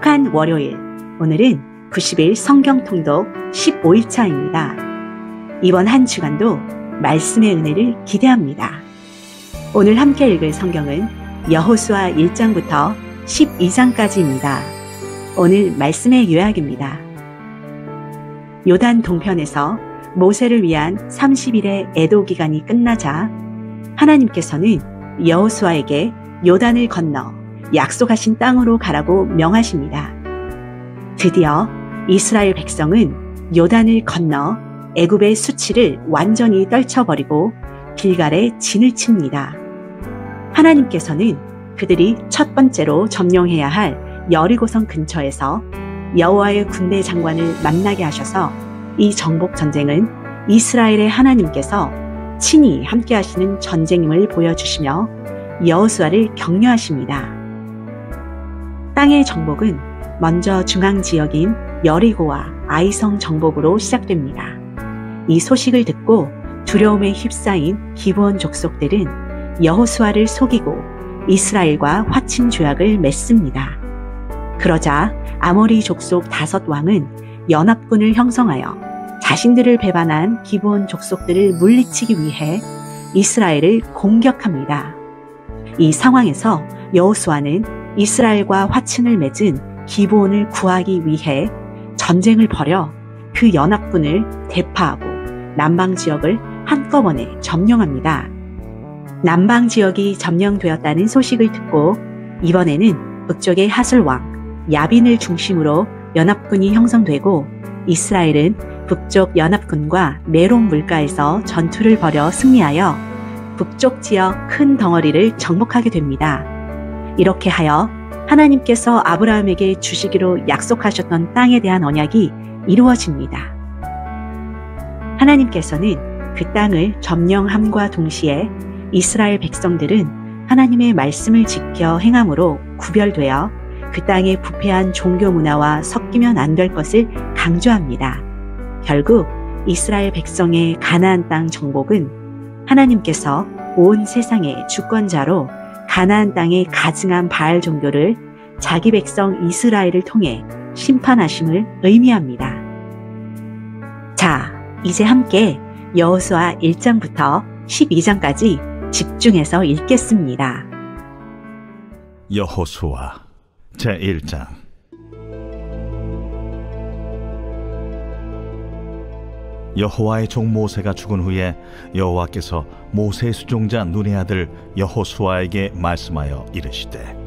행복한 월요일, 오늘은 90일 성경 통독 15일차입니다. 이번 한 주간도 말씀의 은혜를 기대합니다. 오늘 함께 읽을 성경은 여호수아 1장부터 12장까지입니다. 오늘 말씀의 요약입니다. 요단 동편에서 모세를 위한 30일의 애도 기간이 끝나자 하나님께서는 여호수아에게 요단을 건너 약속하신 땅으로 가라고 명하십니다. 드디어 이스라엘 백성은 요단을 건너 애굽의 수치를 완전히 떨쳐버리고 길갈에 진을 칩니다. 하나님께서는 그들이 첫 번째로 점령해야 할 여리고성 근처에서 여호와의 군대 장관을 만나게 하셔서 이 정복 전쟁은 이스라엘의 하나님께서 친히 함께 하시는 전쟁임을 보여주시며 여호수아를 격려하십니다. 땅의 정복은 먼저 중앙 지역인 여리고와 아이성 정복으로 시작됩니다. 이 소식을 듣고 두려움에 휩싸인 기브온 족속들은 여호수아를 속이고 이스라엘과 화친 조약을 맺습니다. 그러자 아모리 족속 5왕은 연합군을 형성하여 자신들을 배반한 기브온 족속들을 물리치기 위해 이스라엘을 공격합니다. 이 상황에서 여호수아는 이스라엘과 화친을 맺은 기브온을 구하기 위해 전쟁을 벌여 그 연합군을 대파하고 남방 지역을 한꺼번에 점령합니다. 남방 지역이 점령되었다는 소식을 듣고 이번에는 북쪽의 하술왕 야빈을 중심으로 연합군이 형성되고 이스라엘은 북쪽 연합군과 메론 물가에서 전투를 벌여 승리하여 북쪽 지역 큰 덩어리를 정복하게 됩니다. 이렇게 하여 하나님께서 아브라함에게 주시기로 약속하셨던 땅에 대한 언약이 이루어집니다. 하나님께서는 그 땅을 점령함과 동시에 이스라엘 백성들은 하나님의 말씀을 지켜 행함으로 구별되어 그 땅에 부패한 종교 문화와 섞이면 안 될 것을 강조합니다. 결국 이스라엘 백성의 가나안 땅 정복은 하나님께서 온 세상의 주권자로 가나안 땅의 가증한 바알 종교를 자기 백성 이스라엘을 통해 심판하심을 의미합니다. 자, 이제 함께 여호수아 1장부터 12장까지 집중해서 읽겠습니다. 여호수아 제1장. 여호와의 종 모세가 죽은 후에 여호와께서 모세의 수종자 눈의 아들 여호수아에게 말씀하여 이르시되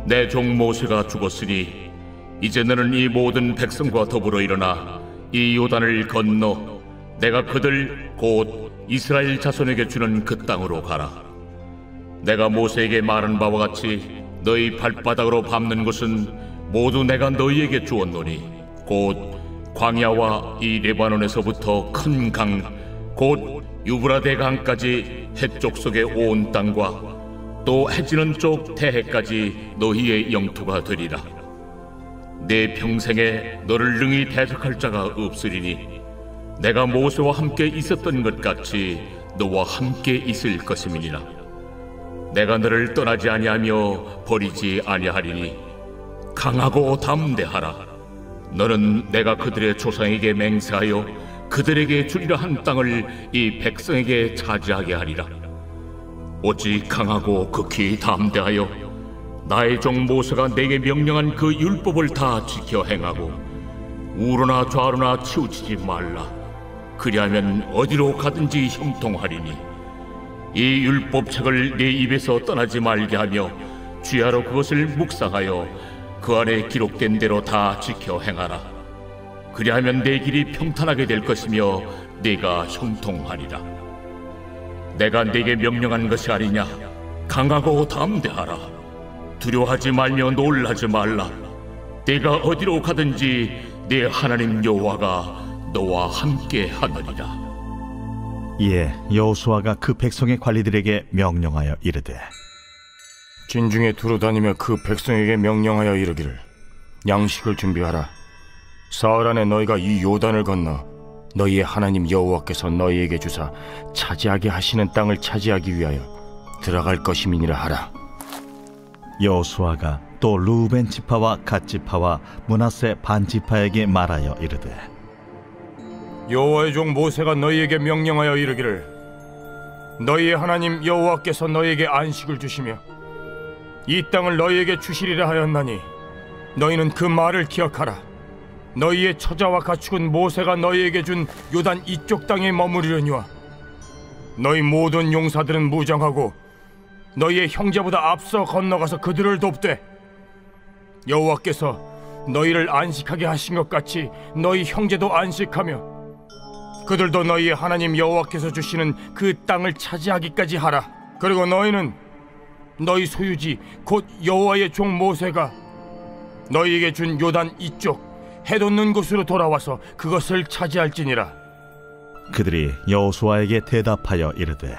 내 종 모세가 죽었으니 이제 너는 이 모든 백성과 더불어 일어나 이 요단을 건너 내가 그들 곧 이스라엘 자손에게 주는 그 땅으로 가라. 내가 모세에게 말한 바와 같이 너희 발바닥으로 밟는 곳은 모두 내가 너희에게 주었노니 곧 광야와 이 레바논에서부터 큰 강, 곧 유브라데 강까지 해쪽 속의 온 땅과 또 해지는 쪽 태해까지 너희의 영토가 되리라. 내 평생에 너를 능히 대적할 자가 없으리니 내가 모세와 함께 있었던 것 같이 너와 함께 있을 것임이니라. 내가 너를 떠나지 아니하며 버리지 아니하리니 강하고 담대하라. 너는 내가 그들의 조상에게 맹세하여 그들에게 주리라 한 땅을 이 백성에게 차지하게 하리라. 오직 강하고 극히 담대하여 나의 종 모세가 내게 명령한 그 율법을 다 지켜 행하고 우로나 좌로나 치우치지 말라. 그리하면 어디로 가든지 형통하리니 이 율법책을 네 입에서 떠나지 말게 하며 주야로 그것을 묵상하여 그 안에 기록된 대로 다 지켜 행하라. 그리하면 내 길이 평탄하게 될 것이며 네가 형통하리라. 내가 네게 명령한 것이 아니냐. 강하고 담대하라. 두려워하지 말며 놀라지 말라. 네가 어디로 가든지 네 하나님 여호와가 너와 함께 하느니라. 이에 여호수아가 그 백성의 관리들에게 명령하여 이르되 진중에 두루다니며 그 백성에게 명령하여 이르기를 양식을 준비하라. 사흘 안에 너희가 이 요단을 건너 너희의 하나님 여호와께서 너희에게 주사 차지하게 하시는 땅을 차지하기 위하여 들어갈 것임이니라 하라. 여호수아가 또 르우벤 지파와 갓 지파와 므낫세 반 지파에게 말하여 이르되 여호와의 종 모세가 너희에게 명령하여 이르기를 너희의 하나님 여호와께서 너희에게 안식을 주시며 이 땅을 너희에게 주시리라 하였나니 너희는 그 말을 기억하라. 너희의 처자와 가축은 모세가 너희에게 준 요단 이쪽 땅에 머무르려니와 너희 모든 용사들은 무장하고 너희의 형제보다 앞서 건너가서 그들을 돕되 여호와께서 너희를 안식하게 하신 것 같이 너희 형제도 안식하며 그들도 너희의 하나님 여호와께서 주시는 그 땅을 차지하기까지 하라. 그리고 너희는 너희 소유지 곧 여호와의 종 모세가 너희에게 준 요단 이쪽 해돋는 곳으로 돌아와서 그것을 차지할지니라. 그들이 여호수아에게 대답하여 이르되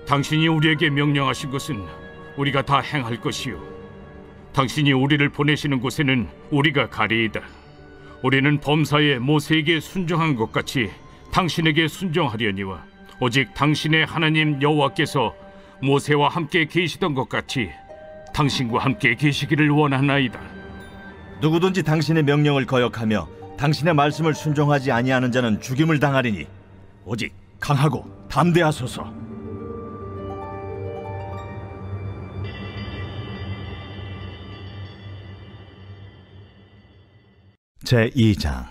당신이 우리에게 명령하신 것은 우리가 다 행할 것이요 당신이 우리를 보내시는 곳에는 우리가 가리이다. 우리는 범사에 모세에게 순종한 것 같이 당신에게 순종하려니와 오직 당신의 하나님 여호와께서 모세와 함께 계시던 것 같이 당신과 함께 계시기를 원하나이다. 누구든지 당신의 명령을 거역하며 당신의 말씀을 순종하지 아니하는 자는 죽임을 당하리니 오직 강하고 담대하소서. 제2장.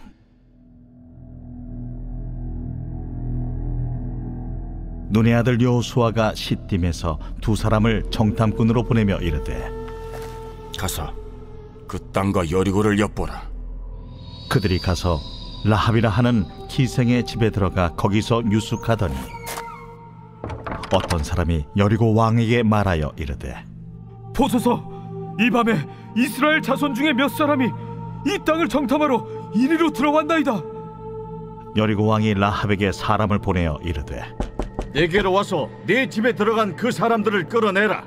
눈의 아들 여호수아가 시딤에서 두 사람을 정탐꾼으로 보내며 이르되 가서 그 땅과 여리고를 엿보라. 그들이 가서 라합이라 하는 기생의 집에 들어가 거기서 유숙하더니 어떤 사람이 여리고 왕에게 말하여 이르되 보소서, 이 밤에 이스라엘 자손 중에 몇 사람이 이 땅을 정탐하러 이리로 들어왔나이다. 여리고 왕이 라합에게 사람을 보내어 이르되 내게로 와서 네 집에 들어간 그 사람들을 끌어내라.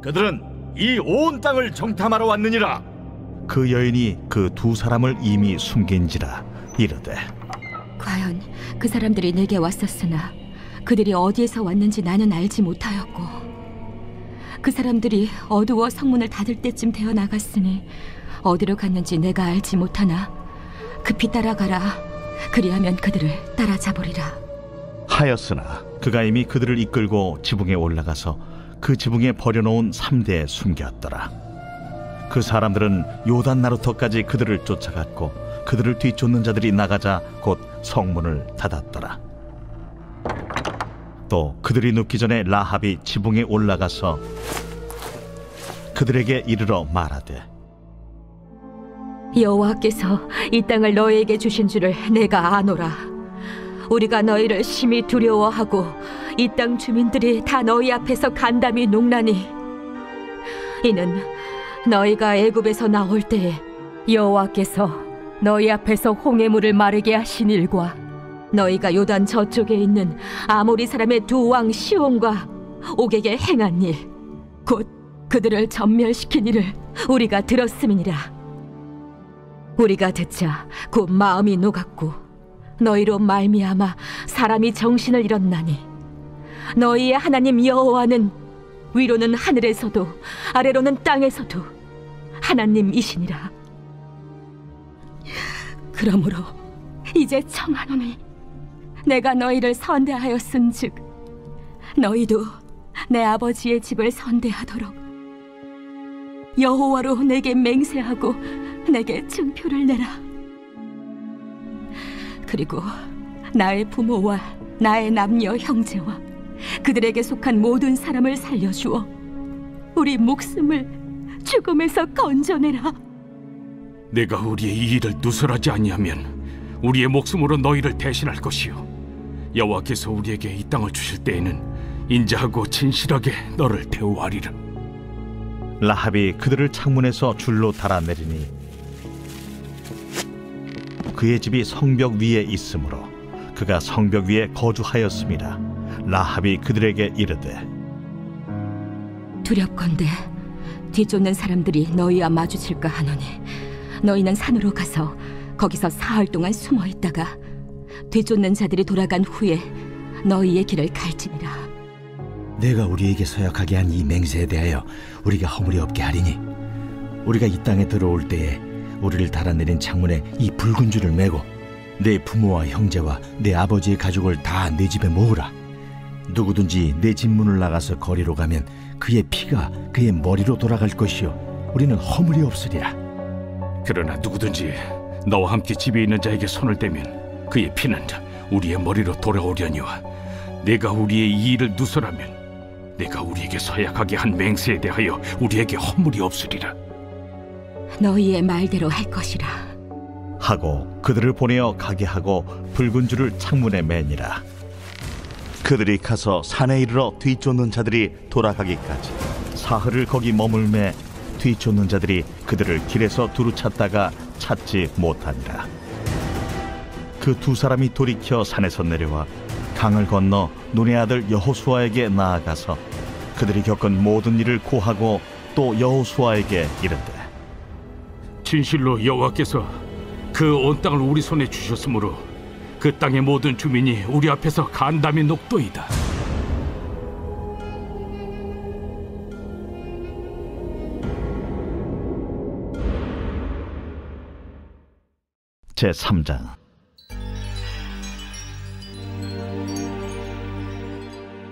그들은 이 온 땅을 정탐하러 왔느니라. 그 여인이 그 두 사람을 이미 숨긴지라 이르되 과연 그 사람들이 내게 왔었으나 그들이 어디에서 왔는지 나는 알지 못하였고 그 사람들이 어두워 성문을 닫을 때쯤 되어 나갔으니 어디로 갔는지 내가 알지 못하나 급히 따라가라. 그리하면 그들을 따라잡으리라 하였으나 그가 이미 그들을 이끌고 지붕에 올라가서 그 지붕에 버려놓은 삼대에 숨겼더라. 그 사람들은 요단 나루터까지 그들을 쫓아갔고 그들을 뒤쫓는 자들이 나가자 곧 성문을 닫았더라. 또 그들이 눕기 전에 라합이 지붕에 올라가서 그들에게 이르러 말하되 여호와께서 이 땅을 너희에게 주신 줄을 내가 아노라. 우리가 너희를 심히 두려워하고 이 땅 주민들이 다 너희 앞에서 간담이 농나니 이는 너희가 애굽에서 나올 때에 여호와께서 너희 앞에서 홍해물을 마르게 하신 일과 너희가 요단 저쪽에 있는 아모리 사람의 두 왕 시온과 옥에게 행한 일 곧 그들을 전멸시킨 일을 우리가 들었음이니라. 우리가 듣자 곧 마음이 녹았고 너희로 말미암아 사람이 정신을 잃었나니 너희의 하나님 여호와는 위로는 하늘에서도 아래로는 땅에서도 하나님이시니라. 그러므로 이제 청하노니 내가 너희를 선대하였은즉 너희도 내 아버지의 집을 선대하도록 여호와로 내게 맹세하고 내게 증표를 내라. 그리고 나의 부모와 나의 남녀 형제와 그들에게 속한 모든 사람을 살려주어 우리 목숨을 죽음에서 건져내라. 내가 우리의 이 일을 누설하지 아니하면 우리의 목숨으로 너희를 대신할 것이요 여호와께서 우리에게 이 땅을 주실 때에는 인자하고 진실하게 너를 대우하리라. 라합이 그들을 창문에서 줄로 달아내리니 그의 집이 성벽 위에 있으므로 그가 성벽 위에 거주하였음이라. 라합이 그들에게 이르되 두렵건대 뒤쫓는 사람들이 너희와 마주칠까 하노니 너희는 산으로 가서 거기서 사흘 동안 숨어 있다가 뒤쫓는 자들이 돌아간 후에 너희의 길을 갈지니라. 내가 우리에게 서약하게 한 이 맹세에 대하여 우리가 허물이 없게 하리니 우리가 이 땅에 들어올 때에 우리를 달아내린 창문에 이 붉은 줄을 매고 내 부모와 형제와 내 아버지의 가족을 다 내 집에 모으라. 누구든지 내 집 문을 나가서 거리로 가면 그의 피가 그의 머리로 돌아갈 것이요 우리는 허물이 없으리라. 그러나 누구든지 너와 함께 집에 있는 자에게 손을 떼면 그의 피는 우리의 머리로 돌아오려니와 내가 우리의 이 일을 누설하면 내가 우리에게 서약하게 한 맹세에 대하여 우리에게 허물이 없으리라. 너희의 말대로 할 것이라 하고 그들을 보내어 가게 하고 붉은 줄을 창문에 매니라. 그들이 가서 산에 이르러 뒤쫓는 자들이 돌아가기까지 사흘을 거기 머물매 뒤쫓는 자들이 그들을 길에서 두루 찾다가 찾지 못하니라. 그 두 사람이 돌이켜 산에서 내려와 강을 건너 눈의 아들 여호수아에게 나아가서 그들이 겪은 모든 일을 고하고 또 여호수아에게 이르되 진실로 여호와께서 그 온 땅을 우리 손에 주셨으므로 그 땅의 모든 주민이 우리 앞에서 간담이 녹도이다. 제3장.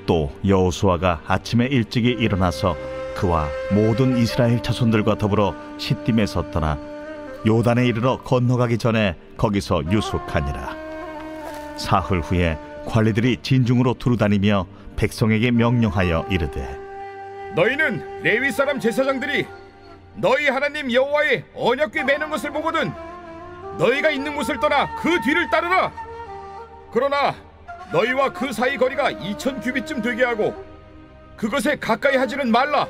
또 여호수아가 아침에 일찍이 일어나서 그와 모든 이스라엘 자손들과 더불어 시딤에서 떠나 요단에 이르러 건너가기 전에 거기서 유숙하니라. 사흘 후에 관리들이 진중으로 두루다니며 백성에게 명령하여 이르되 너희는 레위 사람 제사장들이 너희 하나님 여호와의 언약궤 매는 것을 보거든 너희가 있는 곳을 떠나 그 뒤를 따르라. 그러나 너희와 그 사이 거리가 2000 규빗쯤 되게 하고 그것에 가까이 하지는 말라.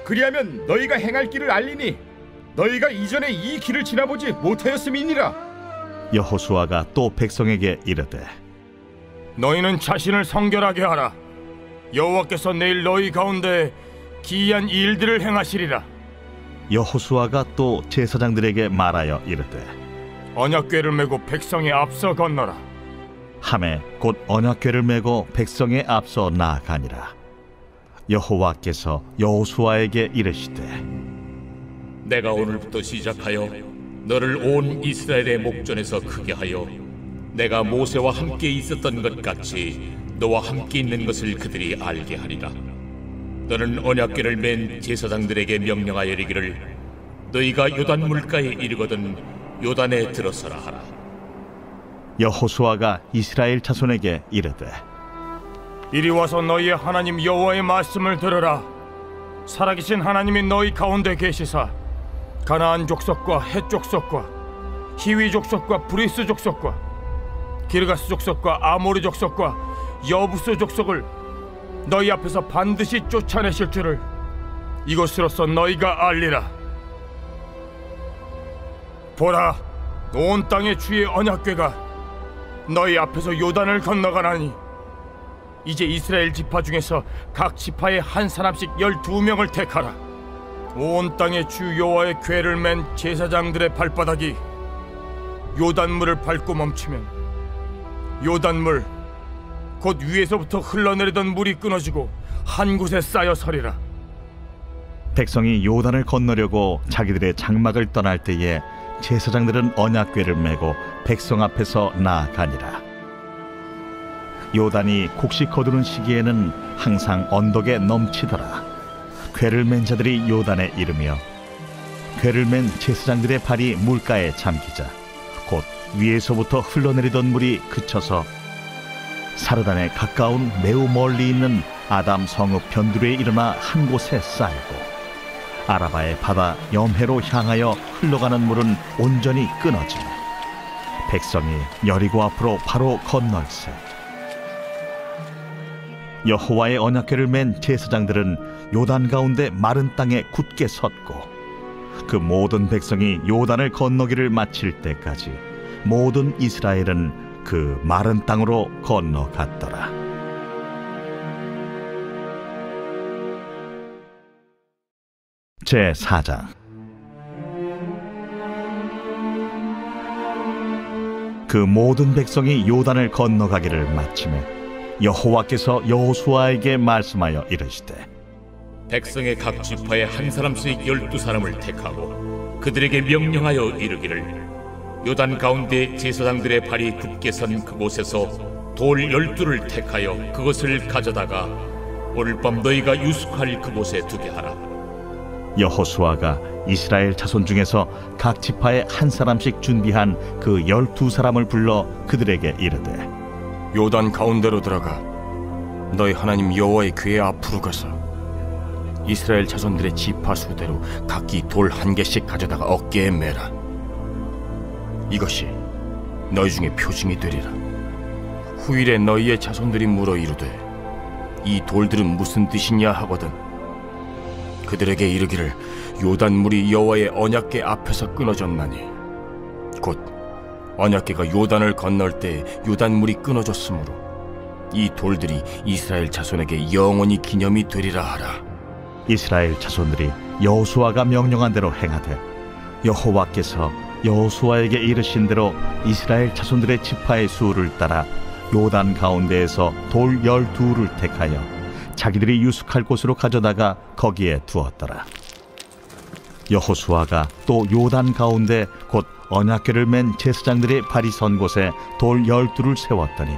그리하면 너희가 행할 길을 알리니 너희가 이전에 이 길을 지나보지 못하였음이니라. 여호수아가 또 백성에게 이르되 너희는 자신을 성결하게 하라. 여호와께서 내일 너희 가운데 기이한 일들을 행하시리라. 여호수아가 또 제사장들에게 말하여 이르되 언약궤를 메고 백성의 앞서 건너라. 하매 곧 언약궤를 메고 백성의 앞서 나아가니라. 여호와께서 여호수아에게 이르시되 내가 오늘부터 시작하여 너를 온 이스라엘의 목전에서 크게 하여 내가 모세와 함께 있었던 것 같이 너와 함께 있는 것을 그들이 알게 하리라. 너는 언약궤를 맨 제사장들에게 명령하여 이르기를 너희가 요단 물가에 이르거든 요단에 들어서라 하라. 여호수아가 이스라엘 자손에게 이르되 이리 와서 너희의 하나님 여호와의 말씀을 들으라. 살아계신 하나님이 너희 가운데 계시사 가나안 족속과 헷 족속과 히위 족속과 브리스 족속과 기르가스 족속과 아모리 족속과 여부스 족속을 너희 앞에서 반드시 쫓아내실 줄을 이것으로서 너희가 알리라. 보라, 온 땅의 주의 언약궤가 너희 앞에서 요단을 건너가나니 이제 이스라엘 지파 중에서 각 지파에 한 사람씩 12명을 택하라. 온 땅의 주 여호와의 궤를 맨 제사장들의 발바닥이 요단물을 밟고 멈추면 요단물 곧 위에서부터 흘러내리던 물이 끊어지고 한 곳에 쌓여 서리라. 백성이 요단을 건너려고 자기들의 장막을 떠날 때에 제사장들은 언약궤를 메고 백성 앞에서 나아가니라. 요단이 곡식 거두는 시기에는 항상 언덕에 넘치더라. 궤를 맨 자들이 요단에 이르며 궤를 맨 제사장들의 발이 물가에 잠기자 곧 위에서부터 흘러내리던 물이 그쳐서 사르단에 가까운 매우 멀리 있는 아담 성읍 변두리에 일어나 한 곳에 쌓이고 아라바의 바다 염해로 향하여 흘러가는 물은 온전히 끊어지며 백성이 여리고 앞으로 바로 건널세. 여호와의 언약궤를 맨 제사장들은 요단 가운데 마른 땅에 굳게 섰고 그 모든 백성이 요단을 건너기를 마칠 때까지 모든 이스라엘은 그 마른 땅으로 건너갔더라. 제4장. 그 모든 백성이 요단을 건너가기를 마치매 여호와께서 여호수아에게 말씀하여 이르시되 백성의 각 지파에 한 사람씩 12사람을 택하고 그들에게 명령하여 이르기를 요단 가운데 제사장들의 발이 굳게 선 그곳에서 돌 12를 택하여 그것을 가져다가 오늘 밤 너희가 유숙할 그곳에 두게 하라. 여호수아가 이스라엘 자손 중에서 각 지파에 한 사람씩 준비한 그 12사람을 불러 그들에게 이르되 요단 가운데로 들어가 너희 하나님 여호와의 궤 앞으로 가서 이스라엘 자손들의 지파 수대로 각기 돌 1개씩 가져다가 어깨에 매라. 이것이 너희 중에 표징이 되리라. 후일에 너희의 자손들이 물어 이르되 이 돌들은 무슨 뜻이냐 하거든 그들에게 이르기를 요단물이 여호와의 언약궤 앞에서 끊어졌나니 곧 언약궤가 요단을 건널 때 요단물이 끊어졌으므로 이 돌들이 이스라엘 자손에게 영원히 기념이 되리라 하라. 이스라엘 자손들이 여호수아가 명령한 대로 행하되 여호와께서 여호수아에게 이르신 대로 이스라엘 자손들의 지파의 수를 따라 요단 가운데에서 돌 12를 택하여 자기들이 유숙할 곳으로 가져다가 거기에 두었더라. 여호수아가 또 요단 가운데 곧 언약궤를 맨 제사장들의 발이 선 곳에 돌 12를 세웠더니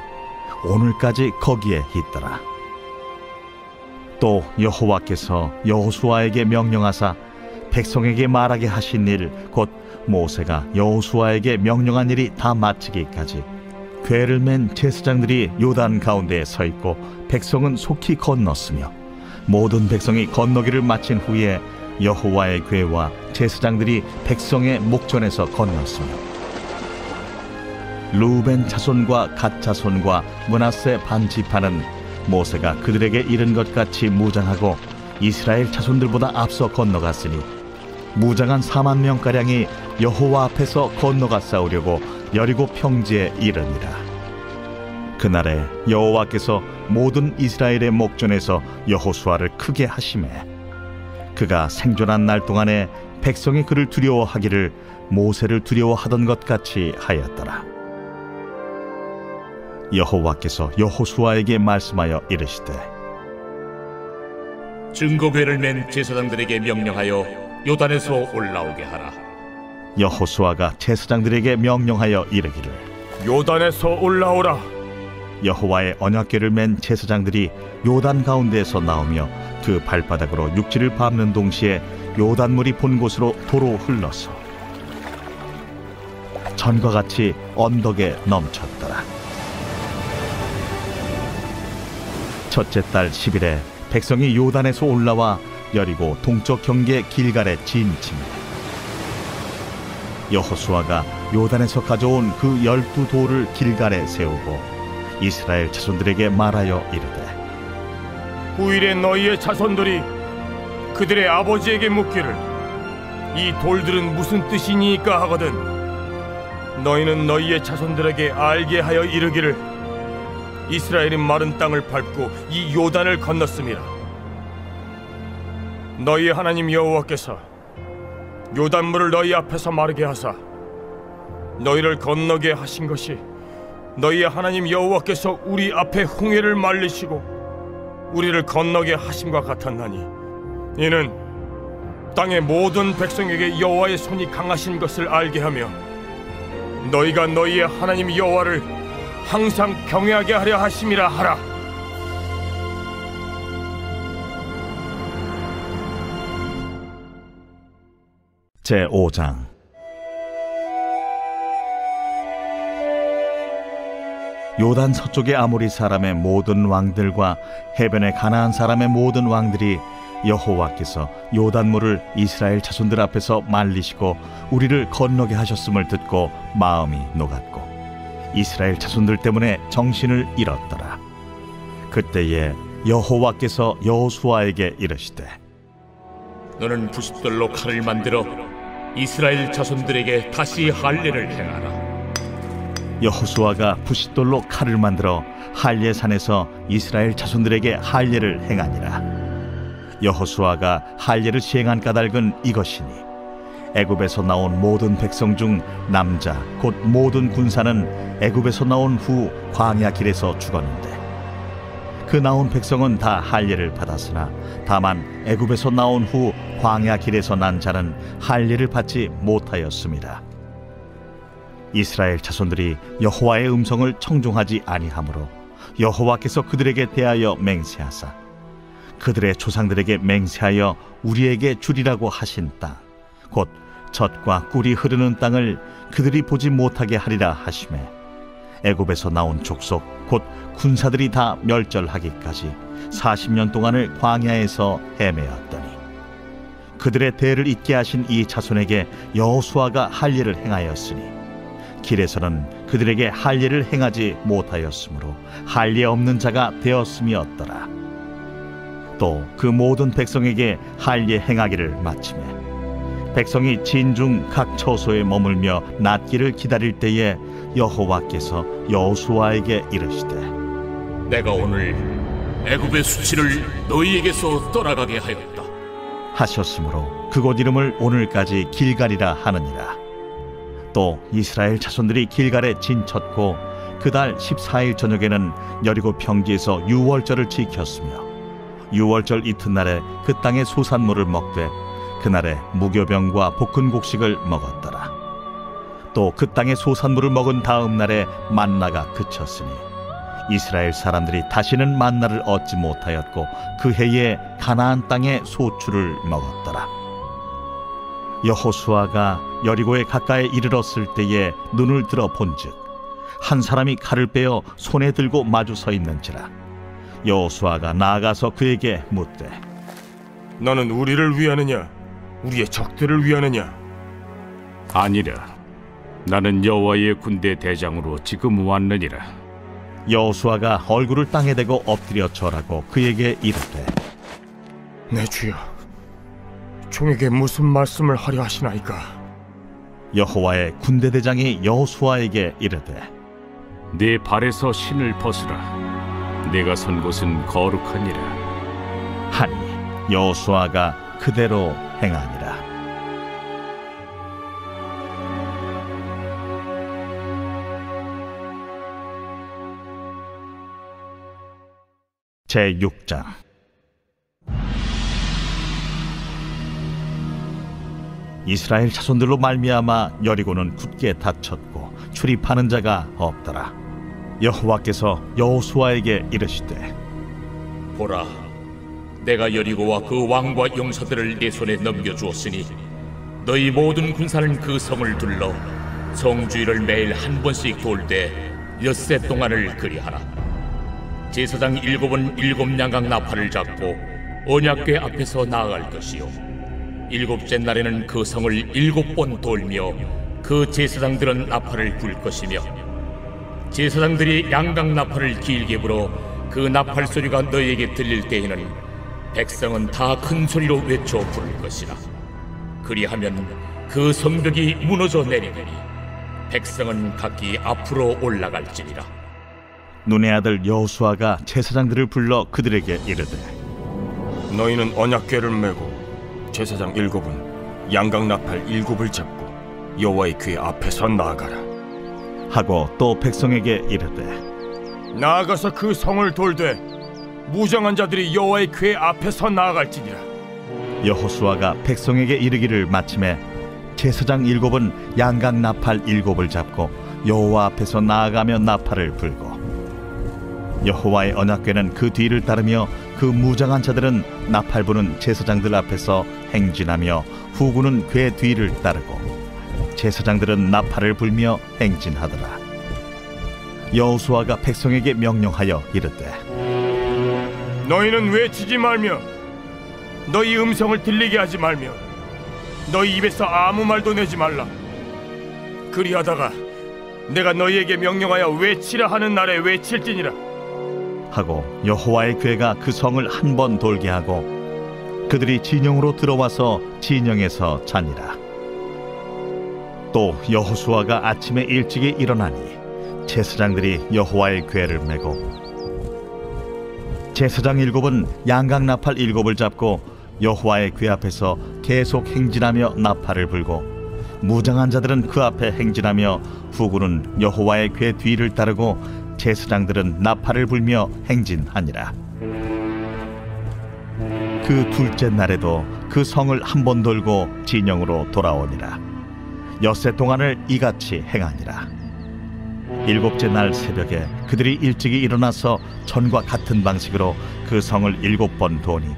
오늘까지 거기에 있더라. 또 여호와께서 여호수아에게 명령하사 백성에게 말하게 하신 일 곧 모세가 여호수아에게 명령한 일이 다 마치기까지 궤를 맨 제사장들이 요단 가운데에 서 있고 백성은 속히 건넜으며 모든 백성이 건너기를 마친 후에 여호와의 궤와 제사장들이 백성의 목전에서 건넜으며 루벤 자손과 갓 자손과 므낫세 반 지파는 모세가 그들에게 이른 것 같이 무장하고 이스라엘 자손들보다 앞서 건너갔으니 무장한 4만 명가량이 여호와 앞에서 건너가 싸우려고 여리고 평지에 이르니라. 그날에 여호와께서 모든 이스라엘의 목전에서 여호수아를 크게 하시매 그가 생존한 날 동안에 백성이 그를 두려워하기를 모세를 두려워하던 것 같이 하였더라. 여호와께서 여호수아에게 말씀하여 이르시되 증거궤를 맨 제사장들에게 명령하여 요단에서 올라오게 하라. 여호수아가 제사장들에게 명령하여 이르기를 요단에서 올라오라. 여호와의 언약궤를 맨 제사장들이 요단 가운데에서 나오며 그 발바닥으로 육지를 밟는 동시에 요단물이 본 곳으로 도로 흘러서 전과 같이 언덕에 넘쳤더라. 첫째 달 10일에 백성이 요단에서 올라와 여리고 동쪽 경계 길갈에 진침해 여호수아가 요단에서 가져온 그 12돌을 길갈에 세우고 이스라엘 자손들에게 말하여 이르되 후일에 너희의 자손들이 그들의 아버지에게 묻기를 이 돌들은 무슨 뜻이니까 하거든 너희는 너희의 자손들에게 알게 하여 이르기를 이스라엘이 마른 땅을 밟고 이 요단을 건넜음이라. 너희의 하나님 여호와께서 요단물을 너희 앞에서 마르게 하사 너희를 건너게 하신 것이 너희의 하나님 여호와께서 우리 앞에 홍해를 말리시고 우리를 건너게 하심과 같았나니 이는 땅의 모든 백성에게 여호와의 손이 강하신 것을 알게 하며 너희가 너희의 하나님 여호와를 항상 경외하게 하려 하심이라 하라. 제5장 요단 서쪽의 아모리 사람의 모든 왕들과 해변의 가나안 사람의 모든 왕들이 여호와께서 요단물을 이스라엘 자손들 앞에서 말리시고 우리를 건너게 하셨음을 듣고 마음이 녹았고 이스라엘 자손들 때문에 정신을 잃었더라. 그때에 여호와께서 여호수아에게 이르시되 너는 부싯돌로 칼을 만들어 이스라엘 자손들에게 다시 할례를 행하라. 여호수아가 부싯돌로 칼을 만들어 할례산에서 이스라엘 자손들에게 할례를 행하니라. 여호수아가 할례를 시행한 까닭은 이것이니 애굽에서 나온 모든 백성 중 남자 곧 모든 군사는 애굽에서 나온 후 광야 길에서 죽었는데 그 나온 백성은 다 할례를 받았으나 다만 애굽에서 나온 후 광야 길에서 난 자는 할례를 받지 못하였습니다. 이스라엘 자손들이 여호와의 음성을 청종하지 아니하므로 여호와께서 그들에게 대하여 맹세하사 그들의 조상들에게 맹세하여 우리에게 주리라고 하신 땅 곧 젖과 꿀이 흐르는 땅을 그들이 보지 못하게 하리라 하시매 애굽에서 나온 족속 곧 군사들이 다 멸절하기까지 40년 동안을 광야에서 헤매었더니 그들의 대를 잇게 하신 이 자손에게 여호수아가 할례를 행하였으니 길에서는 그들에게 할례를 행하지 못하였으므로 할례 없는 자가 되었음이었더라. 또 그 모든 백성에게 할례 행하기를 마치매 백성이 진중 각 처소에 머물며 낫기를 기다릴 때에 여호와께서 여호수아에게 이르시되 내가 오늘 애굽의 수치를 너희에게서 떠나가게 하였다 하셨으므로 그곳 이름을 오늘까지 길갈이라 하느니라. 또 이스라엘 자손들이 길갈에 진쳤고 그달 14일 저녁에는 여리고 평지에서 유월절을 지켰으며 유월절 이튿날에 그 땅의 소산물을 먹되 그날에 무교병과 볶은 곡식을 먹었더라. 또 그 땅의 소산물을 먹은 다음 날에 만나가 그쳤으니 이스라엘 사람들이 다시는 만나를 얻지 못하였고 그 해에 가나안 땅의 소출을 먹었더라. 여호수아가 여리고에 가까이 이르렀을 때에 눈을 들어 본즉 한 사람이 칼을 빼어 손에 들고 마주 서 있는지라. 여호수아가 나아가서 그에게 묻되 너는 우리를 위하느냐 우리의 적들을 위하느냐? 아니라 나는 여호와의 군대 대장으로 지금 왔느니라. 여호수아가 얼굴을 땅에 대고 엎드려 절하고 그에게 이르되 내 주여 종에게 무슨 말씀을 하려 하시나이까? 여호와의 군대 대장이 여호수아에게 이르되 네 발에서 신을 벗으라. 내가 선 곳은 거룩하니라 하니 여호수아가 그대로 행하니라. 제6장. 이스라엘 자손들로 말미암아 여리고는 굳게 닫혔고 출입하는 자가 없더라. 여호와께서 여호수아에게 이르시되 보라 내가 여리고와 그 왕과 용사들을 네 손에 넘겨주었으니 너희 모든 군사는 그 성을 둘러 성 주위를 매일 한 번씩 돌 때 엿새 동안을 그리하라. 제사장 7은 7 양각 나팔을 잡고 언약궤 앞에서 나아갈 것이요 7째 날에는 그 성을 7번 돌며 그 제사장들은 나팔을 불 것이며 제사장들이 양각 나팔을 길게 불어 그 나팔 소리가 너희에게 들릴 때에는 백성은 다 큰 소리로 외쳐 부를 것이라. 그리하면 그 성벽이 무너져 내리리니 백성은 각기 앞으로 올라갈지니라. 눈의 아들 여호수아가 제사장들을 불러 그들에게 이르되 너희는 언약궤를 메고 제사장 7은 양각 나팔 7을 잡고 여호와의 궤 앞에서 나아가라 하고 또 백성에게 이르되 나아가서 그 성을 돌되 무장한 자들이 여호와의 궤 앞에서 나아갈지니라. 여호수아가 백성에게 이르기를 마침에 제사장 7은 양각 나팔 7을 잡고 여호와 앞에서 나아가며 나팔을 불고 여호와의 언약궤는 그 뒤를 따르며 그 무장한 자들은 나팔 부는 제사장들 앞에서 행진하며 후군은 궤 뒤를 따르고 제사장들은 나팔을 불며 행진하더라. 여호수아가 백성에게 명령하여 이르되 너희는 외치지 말며 너희 음성을 들리게 하지 말며 너희 입에서 아무 말도 내지 말라. 그리하다가 내가 너희에게 명령하여 외치라 하는 날에 외칠지니라 하고 여호와의 궤가 그 성을 한 번 돌게 하고 그들이 진영으로 들어와서 진영에서 자니라. 또 여호수아가 아침에 일찍이 일어나니 제사장들이 여호와의 궤를 메고 제사장 7은 양각 나팔 7을 잡고 여호와의 궤 앞에서 계속 행진하며 나팔을 불고 무장한 자들은 그 앞에 행진하며 후군은 여호와의 궤 뒤를 따르고 제사장들은 나팔을 불며 행진하니라. 그 둘째 날에도 그 성을 한 번 돌고 진영으로 돌아오니라. 엿새 동안을 이같이 행하니라. 일곱째 날 새벽에 그들이 일찍이 일어나서 전과 같은 방식으로 그 성을 7번 도니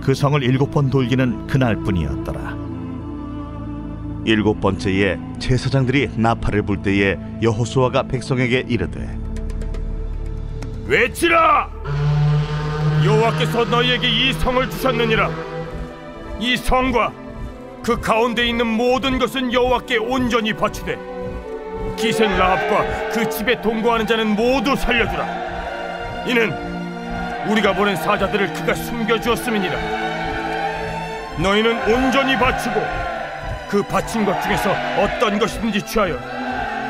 그 성을 7번 돌기는 그날뿐이었더라. 7번째에 제사장들이 나팔을 불 때에 여호수아가 백성에게 이르되 외치라! 여호와께서 너희에게 이 성을 주셨느니라. 이 성과 그 가운데 있는 모든 것은 여호와께 온전히 바치되 기생 라합과 그 집에 동거하는 자는 모두 살려주라. 이는 우리가 보낸 사자들을 그가 숨겨주었음이니라. 너희는 온전히 바치고 그 바친 것 중에서 어떤 것이든지 취하여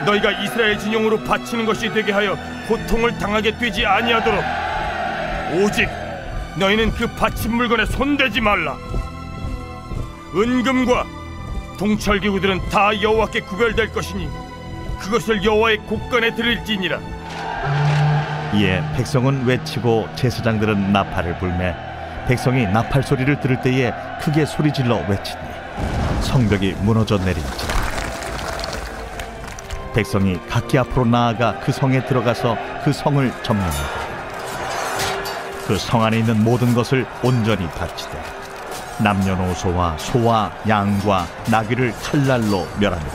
너희가 이스라엘 진영으로 바치는 것이 되게 하여 고통을 당하게 되지 아니하도록 오직 너희는 그 바친 물건에 손대지 말라. 은금과 동철기구들은 다 여호와께 구별될 것이니 그것을 여호와의 곳간에 드릴지니라. 이에 백성은 외치고 제사장들은 나팔을 불매 백성이 나팔 소리를 들을 때에 크게 소리질러 외치니 성벽이 무너져 내린지라. 백성이 각기 앞으로 나아가 그 성에 들어가서 그 성을 점령하고 그 성 안에 있는 모든 것을 온전히 바치되 남녀노소와 소와 양과 나귀를 칼날로 멸하니라.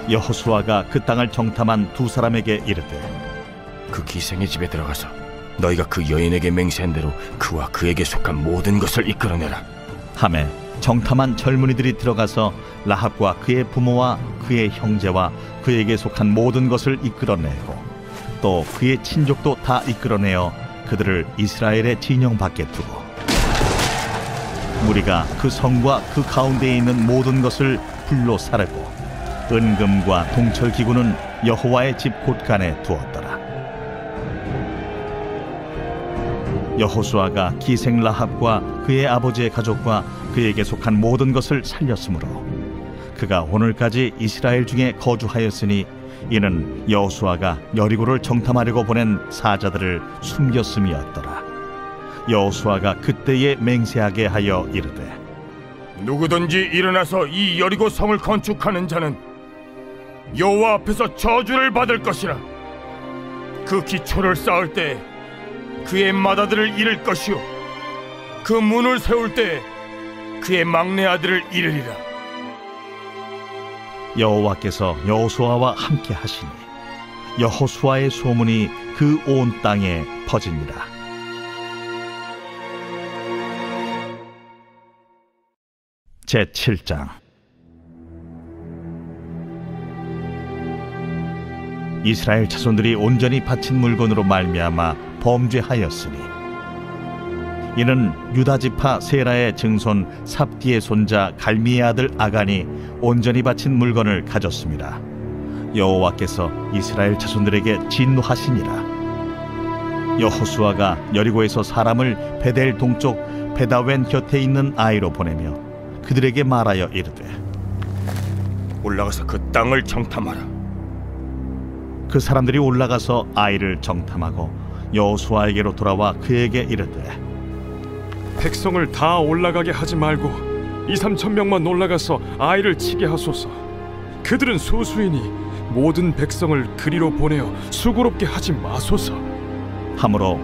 여호수아가 그 땅을 정탐한 두 사람에게 이르되 그 기생의 집에 들어가서 너희가 그 여인에게 맹세한 대로 그와 그에게 속한 모든 것을 이끌어내라 하매 정탐한 젊은이들이 들어가서 라합과 그의 부모와 그의 형제와 그에게 속한 모든 것을 이끌어내고 또 그의 친족도 다 이끌어내어 그들을 이스라엘의 진영 밖에 두고 무리가 그 성과 그 가운데에 있는 모든 것을 불로 사르고 은금과 동철기구는 여호와의 집 곳간에 두었더라. 여호수아가 기생 라합과 그의 아버지의 가족과 그에게 속한 모든 것을 살렸으므로 그가 오늘까지 이스라엘 중에 거주하였으니 이는 여호수아가 여리고를 정탐하려고 보낸 사자들을 숨겼음이었더라. 여호수아가 그때에 맹세하게 하여 이르되 누구든지 일어나서 이 여리고 성을 건축하는 자는 여호와 앞에서 저주를 받을 것이라. 그 기초를 쌓을 때 그의 맏아들을 잃을 것이요 그 문을 세울 때 그의 막내 아들을 잃으리라. 여호와께서 여호수아와 함께 하시니 여호수아의 소문이 그 온 땅에 퍼지니라. 제7장. 이스라엘 자손들이 온전히 바친 물건으로 말미암아 범죄하였으니 이는 유다 지파 세라의 증손 삽디의 손자 갈미의 아들 아간이 온전히 바친 물건을 가졌습니다. 여호와께서 이스라엘 자손들에게 진노하시니라. 여호수아가 여리고에서 사람을 베델 동쪽 베다웬 곁에 있는 아이로 보내며 그들에게 말하여 이르되 올라가서 그 땅을 정탐하라. 그 사람들이 올라가서 아이를 정탐하고 여호수아에게로 돌아와 그에게 이르되 백성을 다 올라가게 하지 말고 2-3천 명만 올라가서 아이를 치게 하소서. 그들은 소수이니 모든 백성을 그리로 보내어 수고롭게 하지 마소서. 하므로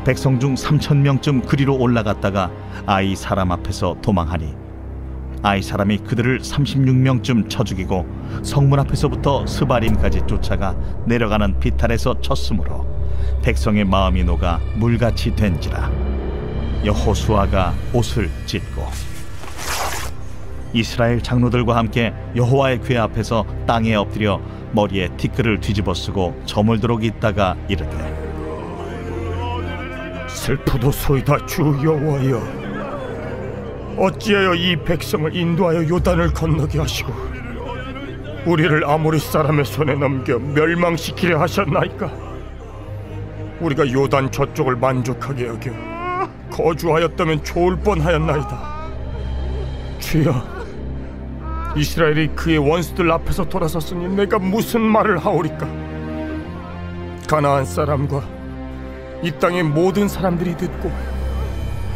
백성 중 3,000명쯤 그리로 올라갔다가 아이 사람 앞에서 도망하니 아이 사람이 그들을 36명쯤 쳐 죽이고 성문 앞에서부터 스바림까지 쫓아가 내려가는 비탈에서 쳤으므로 백성의 마음이 녹아 물같이 된지라. 여호수아가 옷을 찢고 이스라엘 장로들과 함께 여호와의 궤 앞에서 땅에 엎드려 머리에 티끌을 뒤집어 쓰고 저물도록 있다가 이르되 슬프도소이다 주 여호와여, 어찌하여 이 백성을 인도하여 요단을 건너게 하시고 우리를 아모리 사람의 손에 넘겨 멸망시키려 하셨나이까? 우리가 요단 저쪽을 만족하게 여겨 거주하였다면 좋을 뻔하였나이다. 주여, 이스라엘이 그의 원수들 앞에서 돌아섰으니 내가 무슨 말을 하오리까? 가나안 사람과 이 땅의 모든 사람들이 듣고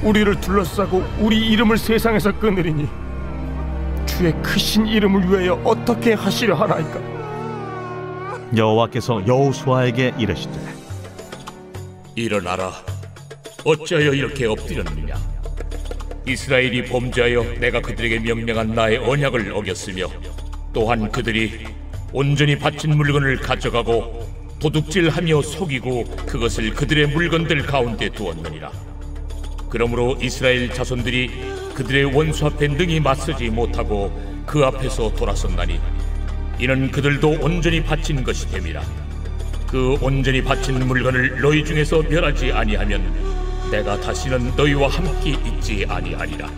우리를 둘러싸고 우리 이름을 세상에서 끊으리니 주의 크신 이름을 위하여 어떻게 하시려 하나이까? 여호와께서 여호수아에게 이르시되 일어나라. 어찌하여 이렇게 엎드렸느냐? 이스라엘이 범죄하여 내가 그들에게 명령한 나의 언약을 어겼으며 또한 그들이 온전히 바친 물건을 가져가고 도둑질하며 속이고 그것을 그들의 물건들 가운데 두었느니라. 그러므로 이스라엘 자손들이 그들의 원수 앞에 능히 맞서지 못하고 그 앞에서 돌아섰나니 이는 그들도 온전히 바친 것이 됨이라. 그 온전히 바친 물건을 너희 중에서 멸하지 아니하면 내가 다시는 너희와 함께 있지 아니하리라.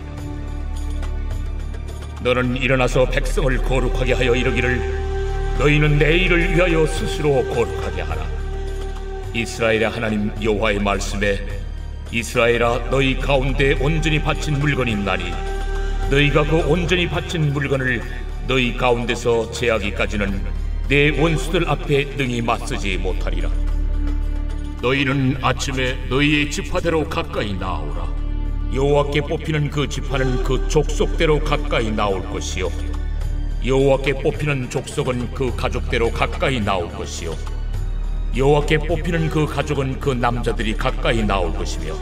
너는 일어나서 백성을 거룩하게 하여 이르기를 너희는 내 일을 위하여 스스로 거룩하게 하라. 이스라엘의 하나님 여호와의 말씀에 이스라엘아 너희 가운데 온전히 바친 물건이 있나니 너희가 그 온전히 바친 물건을 너희 가운데서 제하기까지는 내 원수들 앞에 능히 맞서지 못하리라. 너희는 아침에 너희의 지파대로 가까이 나오라. 여호와께 뽑히는 그 지파는 그 족속대로 가까이 나올 것이요 여호와께 뽑히는 족속은 그 가족대로 가까이 나올 것이요 여호와께 뽑히는 그 가족은 그 남자들이 가까이 나올 것이며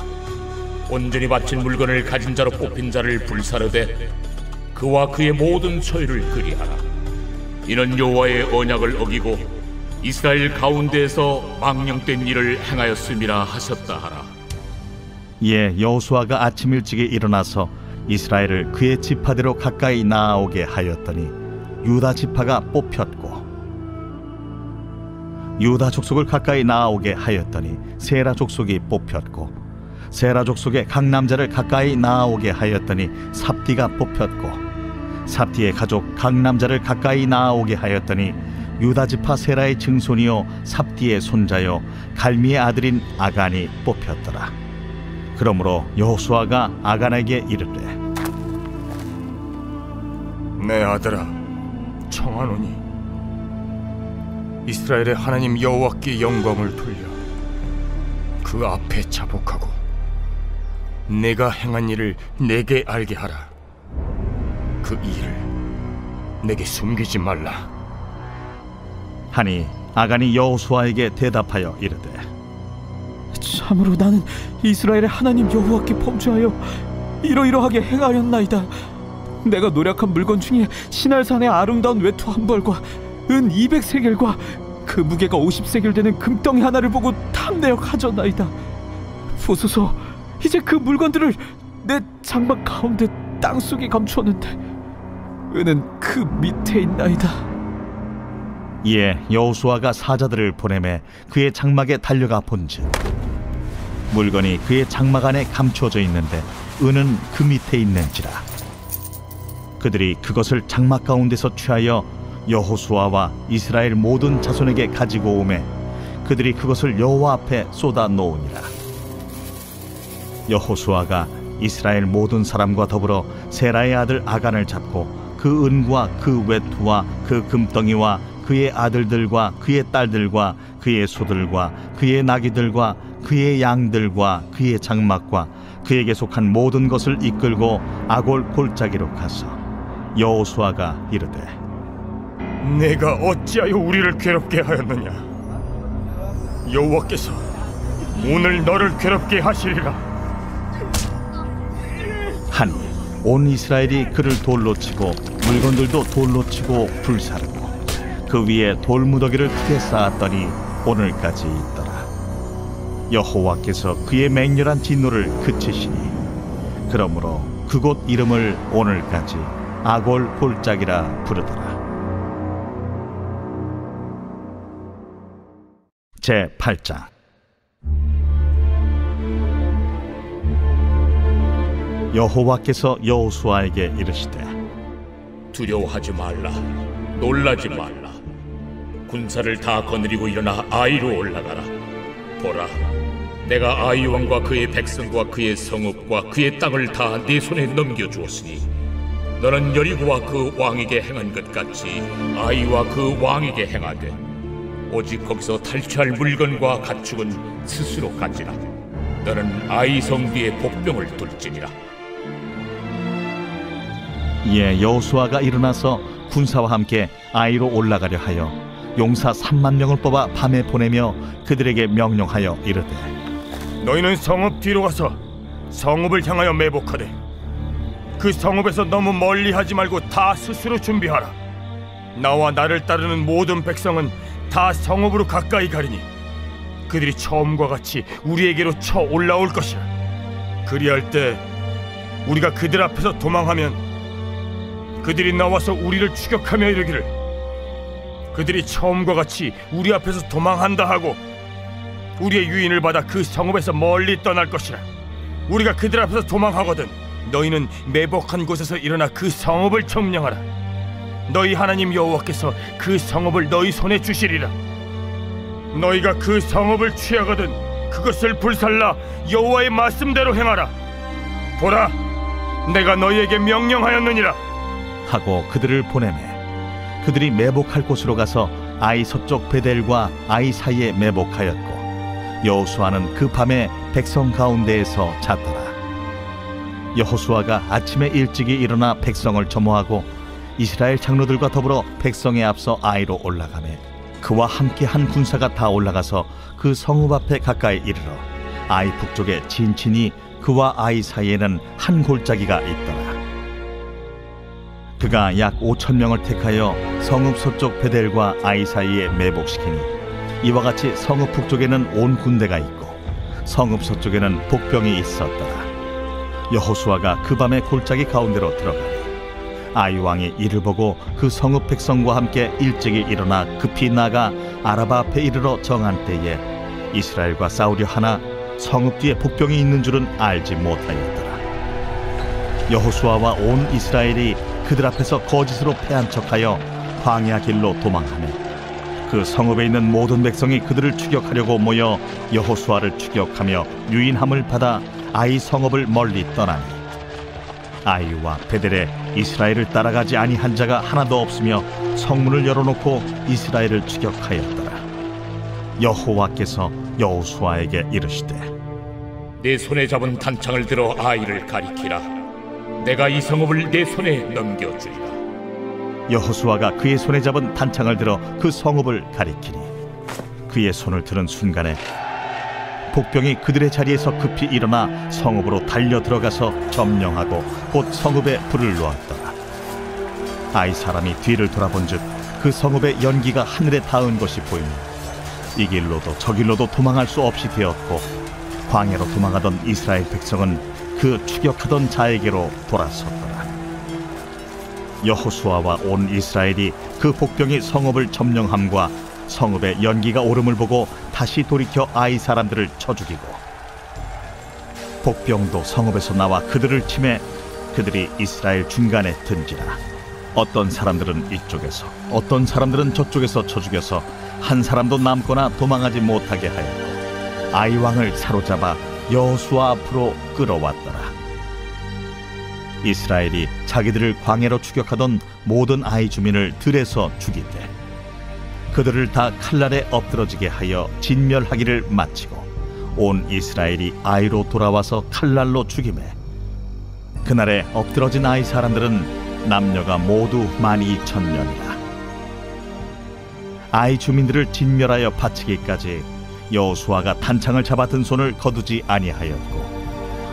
온전히 바친 물건을 가진 자로 뽑힌 자를 불사르되 그와 그의 모든 소유를 그리하라. 이는 여호와의 언약을 어기고 이스라엘 가운데에서 망령된 일을 행하였음이라 하셨다 하라. 이에 여호수아가 아침 일찍에 일어나서 이스라엘을 그의 지파대로 가까이 나아오게 하였더니 유다 지파가 뽑혔고 유다 족속을 가까이 나아오게 하였더니 세라 족속이 뽑혔고 세라 족속의 각 남자를 가까이 나아오게 하였더니 삽디가 뽑혔고 삽디의 가족 각 남자를 가까이 나아오게 하였더니 유다 지파 세라의 증손이요 삽디의 손자요 갈미의 아들인 아간이 뽑혔더라. 그러므로 여호수아가 아간에게 이르되 내 아들아 청하노니 이스라엘의 하나님 여호와께 영광을 돌려 그 앞에 자복하고 내가 행한 일을 내게 알게 하라. 그 일을 내게 숨기지 말라 하니 아간이 여호수아에게 대답하여 이르되 참으로 나는 이스라엘의 하나님 여호와께 범죄하여 이러이러하게 행하였나이다. 내가 노력한 물건 중에 시날산의 아름다운 외투 한 벌과 은 200세겔과 그 무게가 50세겔 되는 금덩이 하나를 보고 탐내어 가져나이다. 보소서, 이제 그 물건들을 내 장막 가운데 땅속에 감추었는데 은은 그 밑에 있나이다. 이에 여호수아가 사자들을 보내매 그의 장막에 달려가 본즉 물건이 그의 장막 안에 감추어져 있는데 은은 그 밑에 있는지라. 그들이 그것을 장막 가운데서 취하여 여호수아와 이스라엘 모든 자손에게 가지고 오매 그들이 그것을 여호와 앞에 쏟아 놓으니라. 여호수아가 이스라엘 모든 사람과 더불어 세라의 아들 아간을 잡고 그 은과 그 외투와 그 금덩이와 그의 아들들과 그의 딸들과 그의 소들과 그의 나귀들과 그의 양들과 그의 장막과 그에게 속한 모든 것을 이끌고 아골 골짜기로 가서 여호수아가 이르되 내가 어찌하여 우리를 괴롭게 하였느냐? 여호와께서 오늘 너를 괴롭게 하시리라 하니 온 이스라엘이 그를 돌로 치고 물건들도 돌로 치고 불사르고 그 위에 돌무더기를 크게 쌓았더니 오늘까지 있더라. 여호와께서 그의 맹렬한 진노를 그치시니 그러므로 그곳 이름을 오늘까지 아골 골짜기라 부르더라. 제8장 여호와께서 여호수아에게 이르시되 두려워하지 말라. 놀라지 말라. 군사를 다 거느리고 일어나 아이로 올라가라. 보라, 내가 아이 왕과 그의 백성과 그의 성읍과 그의 땅을 다 네 손에 넘겨주었으니 너는 여리고와 그 왕에게 행한 것 같이 아이와 그 왕에게 행하되 오직 거기서 탈취할 물건과 가축은 스스로 가지라. 너는 아이 성뒤에 복병을 둘지니라. 이에 여호수아가 일어나서 군사와 함께 아이로 올라가려 하여 용사 3만 명을 뽑아 밤에 보내며 그들에게 명령하여 이르되, 너희는 성읍 뒤로 가서 성읍을 향하여 매복하되 그 성읍에서 너무 멀리 하지 말고 다 스스로 준비하라. 나와 나를 따르는 모든 백성은 다 성읍으로 가까이 가리니 그들이 처음과 같이 우리에게로 쳐 올라올 것이라. 그리할 때 우리가 그들 앞에서 도망하면 그들이 나와서 우리를 추격하며 이르기를, 그들이 처음과 같이 우리 앞에서 도망한다 하고 우리의 유인을 받아 그 성읍에서 멀리 떠날 것이라. 우리가 그들 앞에서 도망하거든 너희는 매복한 곳에서 일어나 그 성읍을 점령하라. 너희 하나님 여호와께서 그 성읍을 너희 손에 주시리라. 너희가 그 성읍을 취하거든 그것을 불살라 여호와의 말씀대로 행하라. 보라, 내가 너희에게 명령하였느니라 하고 그들을 보내매 그들이 매복할 곳으로 가서 아이 서쪽 베델과 아이 사이에 매복하였고 여호수아는 그 밤에 백성 가운데에서 잤더라. 여호수아가 아침에 일찍이 일어나 백성을 점호하고 이스라엘 장로들과 더불어 백성에 앞서 아이로 올라가매 그와 함께 한 군사가 다 올라가서 그 성읍 앞에 가까이 이르러 아이 북쪽에 진친이 그와 아이 사이에는 한 골짜기가 있더라. 그가 약 5,000명을 택하여 성읍 서쪽 베델과 아이 사이에 매복시키니 이와 같이 성읍 북쪽에는 온 군대가 있고 성읍 서쪽에는 복병이 있었더라. 여호수아가 그 밤에 골짜기 가운데로 들어가니 아이 왕이 이를 보고 그 성읍 백성과 함께 일찍이 일어나 급히 나가 아라바 앞에 이르러 정한 때에 이스라엘과 싸우려 하나 성읍 뒤에 복병이 있는 줄은 알지 못하였더라. 여호수아와 온 이스라엘이 그들 앞에서 거짓으로 패한 척하여 광야 길로 도망하며 그 성읍에 있는 모든 백성이 그들을 추격하려고 모여 여호수아를 추격하며 유인함을 받아 아이 성읍을 멀리 떠나니 아이와 베델에 이스라엘을 따라가지 아니한 자가 하나도 없으며 성문을 열어놓고 이스라엘을 추격하였더라. 여호와께서 여호수아에게 이르시되, 내 손에 잡은 단창을 들어 아이를 가리키라. 내가 이 성읍을 내 손에 넘겨주리라. 여호수아가 그의 손에 잡은 단창을 들어 그 성읍을 가리키니 그의 손을 드는 순간에 복병이 그들의 자리에서 급히 일어나 성읍으로 달려 들어가서 점령하고 곧 성읍에 불을 놓았더라. 아이 사람이 뒤를 돌아본즉 그 성읍의 연기가 하늘에 닿은 것이 보이니 이 길로도 저 길로도 도망할 수 없이 되었고 광야로 도망하던 이스라엘 백성은 그 추격하던 자에게로 돌아섰더라. 여호수아와 온 이스라엘이 그 복병이 성읍을 점령함과 성읍의 연기가 오름을 보고 다시 돌이켜 아이 사람들을 쳐 죽이고 복병도 성읍에서 나와 그들을 치매 그들이 이스라엘 중간에 든지라. 어떤 사람들은 이쪽에서 어떤 사람들은 저쪽에서 쳐 죽여서 한 사람도 남거나 도망하지 못하게 하였고 아이 왕을 사로잡아 여호수아 앞으로 끌어왔더라. 이스라엘이 자기들을 광야로 추격하던 모든 아이 주민을 들에서 죽이되 그들을 다 칼날에 엎드러지게 하여 진멸하기를 마치고 온 이스라엘이 아이로 돌아와서 칼날로 죽이매 그날에 엎드러진 아이 사람들은 남녀가 모두 12,000명이라. 아이 주민들을 진멸하여 바치기까지 여호수아가 단창을 잡아 든 손을 거두지 아니하였고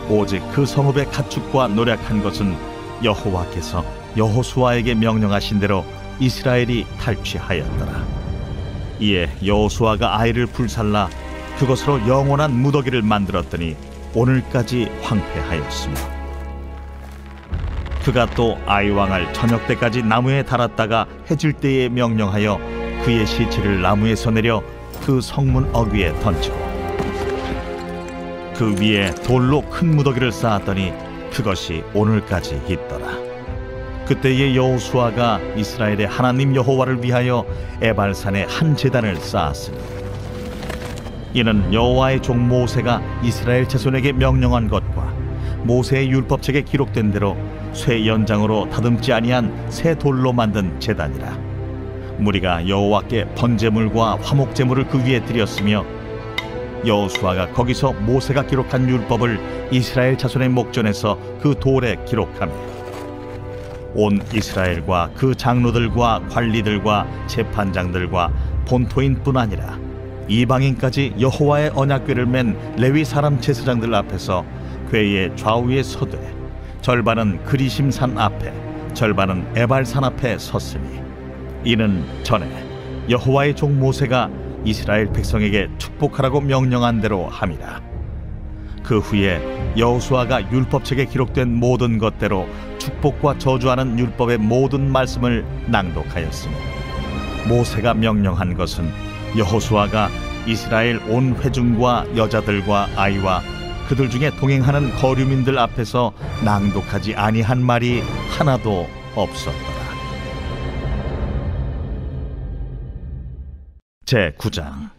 오직 그 성읍의 가축과 노략한 것은 여호와께서 여호수아에게 명령하신 대로 이스라엘이 탈취하였더라. 이에 여호수아가 아이를 불살라 그것으로 영원한 무더기를 만들었더니 오늘까지 황폐하였으며 그가 또 아이 왕을 저녁 때까지 나무에 달았다가 해질 때에 명령하여 그의 시체를 나무에서 내려 그 성문 어귀에 던지고 그 위에 돌로 큰 무더기를 쌓았더니 그것이 오늘까지 있더라. 그때의 여호수아가 이스라엘의 하나님 여호와를 위하여 에발산에 한 제단을 쌓았으니 이는 여호와의 종 모세가 이스라엘 자손에게 명령한 것과 모세의 율법책에 기록된 대로 쇠 연장으로 다듬지 아니한 새 돌로 만든 제단이라. 무리가 여호와께 번제물과 화목제물을 그 위에 드렸으며 여호수아가 거기서 모세가 기록한 율법을 이스라엘 자손의 목전에서 그 돌에 기록하며 온 이스라엘과 그 장로들과 관리들과 재판장들과 본토인뿐 아니라 이방인까지 여호와의 언약궤를 맨 레위 사람 제사장들 앞에서 궤의 좌우에 서되 절반은 그리심산 앞에 절반은 에발산 앞에 섰으니 이는 전에 여호와의 종 모세가 이스라엘 백성에게 축복하라고 명령한 대로 함이라. 그 후에 여호수아가 율법책에 기록된 모든 것대로 축복과 저주하는 율법의 모든 말씀을 낭독하였으니 모세가 명령한 것은 여호수아가 이스라엘 온 회중과 여자들과 아이와 그들 중에 동행하는 거류민들 앞에서 낭독하지 아니한 말이 하나도 없었더라. 제9장.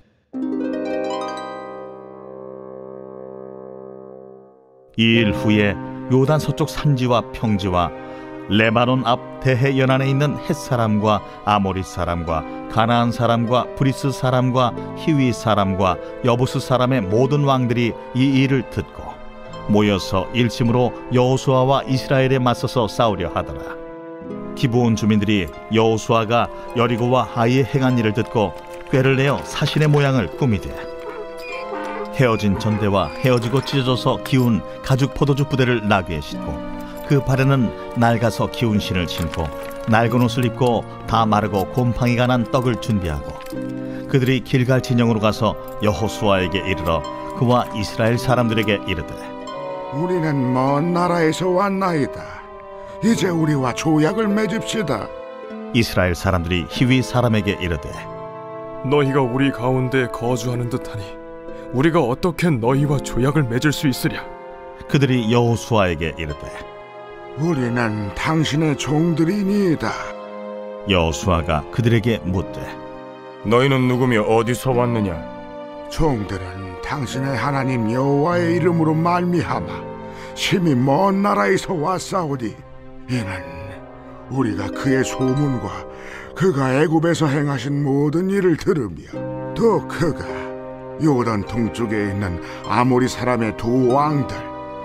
이 일 후에 요단 서쪽 산지와 평지와 레바논 앞 대해 연안에 있는 헷사람과 아모리 사람과 가나안 사람과 브리스 사람과 히위 사람과 여부스 사람의 모든 왕들이 이 일을 듣고 모여서 일심으로 여호수아와 이스라엘에 맞서서 싸우려 하더라. 기브온 주민들이 여호수아가 여리고와 하이에 행한 일을 듣고 꾀를 내어 사신의 모양을 꾸미되 헤어진 전대와 헤어지고 찢어져서 기운 가죽 포도주 부대를 나귀에 싣고 그 발에는 낡아서 기운 신을 신고 낡은 옷을 입고 다 마르고 곰팡이가 난 떡을 준비하고 그들이 길갈 진영으로 가서 여호수아에게 이르러 그와 이스라엘 사람들에게 이르되 우리는 먼 나라에서 왔나이다. 이제 우리와 조약을 맺읍시다. 이스라엘 사람들이 히위 사람에게 이르되 너희가 우리 가운데 거주하는 듯하니 우리가 어떻게 너희와 조약을 맺을 수 있으랴? 그들이 여호수아에게 이르되 우리는 당신의 종들이니이다. 여호수아가 그들에게 묻되 너희는 누구며 어디서 왔느냐? 종들은 당신의 하나님 여호와의 이름으로 말미암아 심히 먼 나라에서 왔사오니 이는 우리가 그의 소문과 그가 애굽에서 행하신 모든 일을 들으며 또 그가 요단 동쪽에 있는 아모리 사람의 두 왕들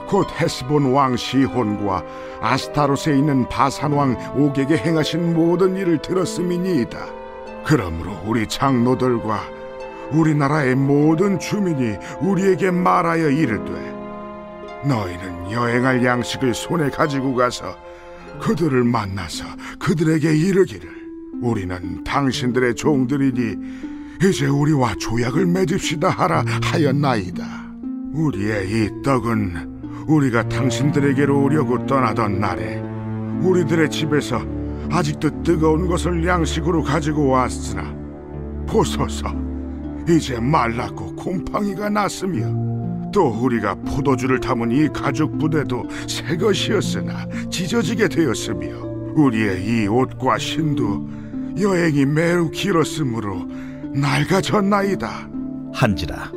곧 헤스본 왕 시혼과 아스타롯에 있는 바산 왕 옥에게 행하신 모든 일을 들었음이니이다. 그러므로 우리 장로들과 우리나라의 모든 주민이 우리에게 말하여 이르되 너희는 여행할 양식을 손에 가지고 가서 그들을 만나서 그들에게 이르기를 우리는 당신들의 종들이니 이제 우리와 조약을 맺읍시다 하라 하였나이다. 우리의 이 떡은 우리가 당신들에게로 오려고 떠나던 날에 우리들의 집에서 아직도 뜨거운 것을 양식으로 가지고 왔으나 보소서 이제 말랐고 곰팡이가 났으며 또 우리가 포도주를 담은 이 가죽 부대도 새 것이었으나 찢어지게 되었으며 우리의 이 옷과 신도 여행이 매우 길었으므로 낡아졌나이다. 한지라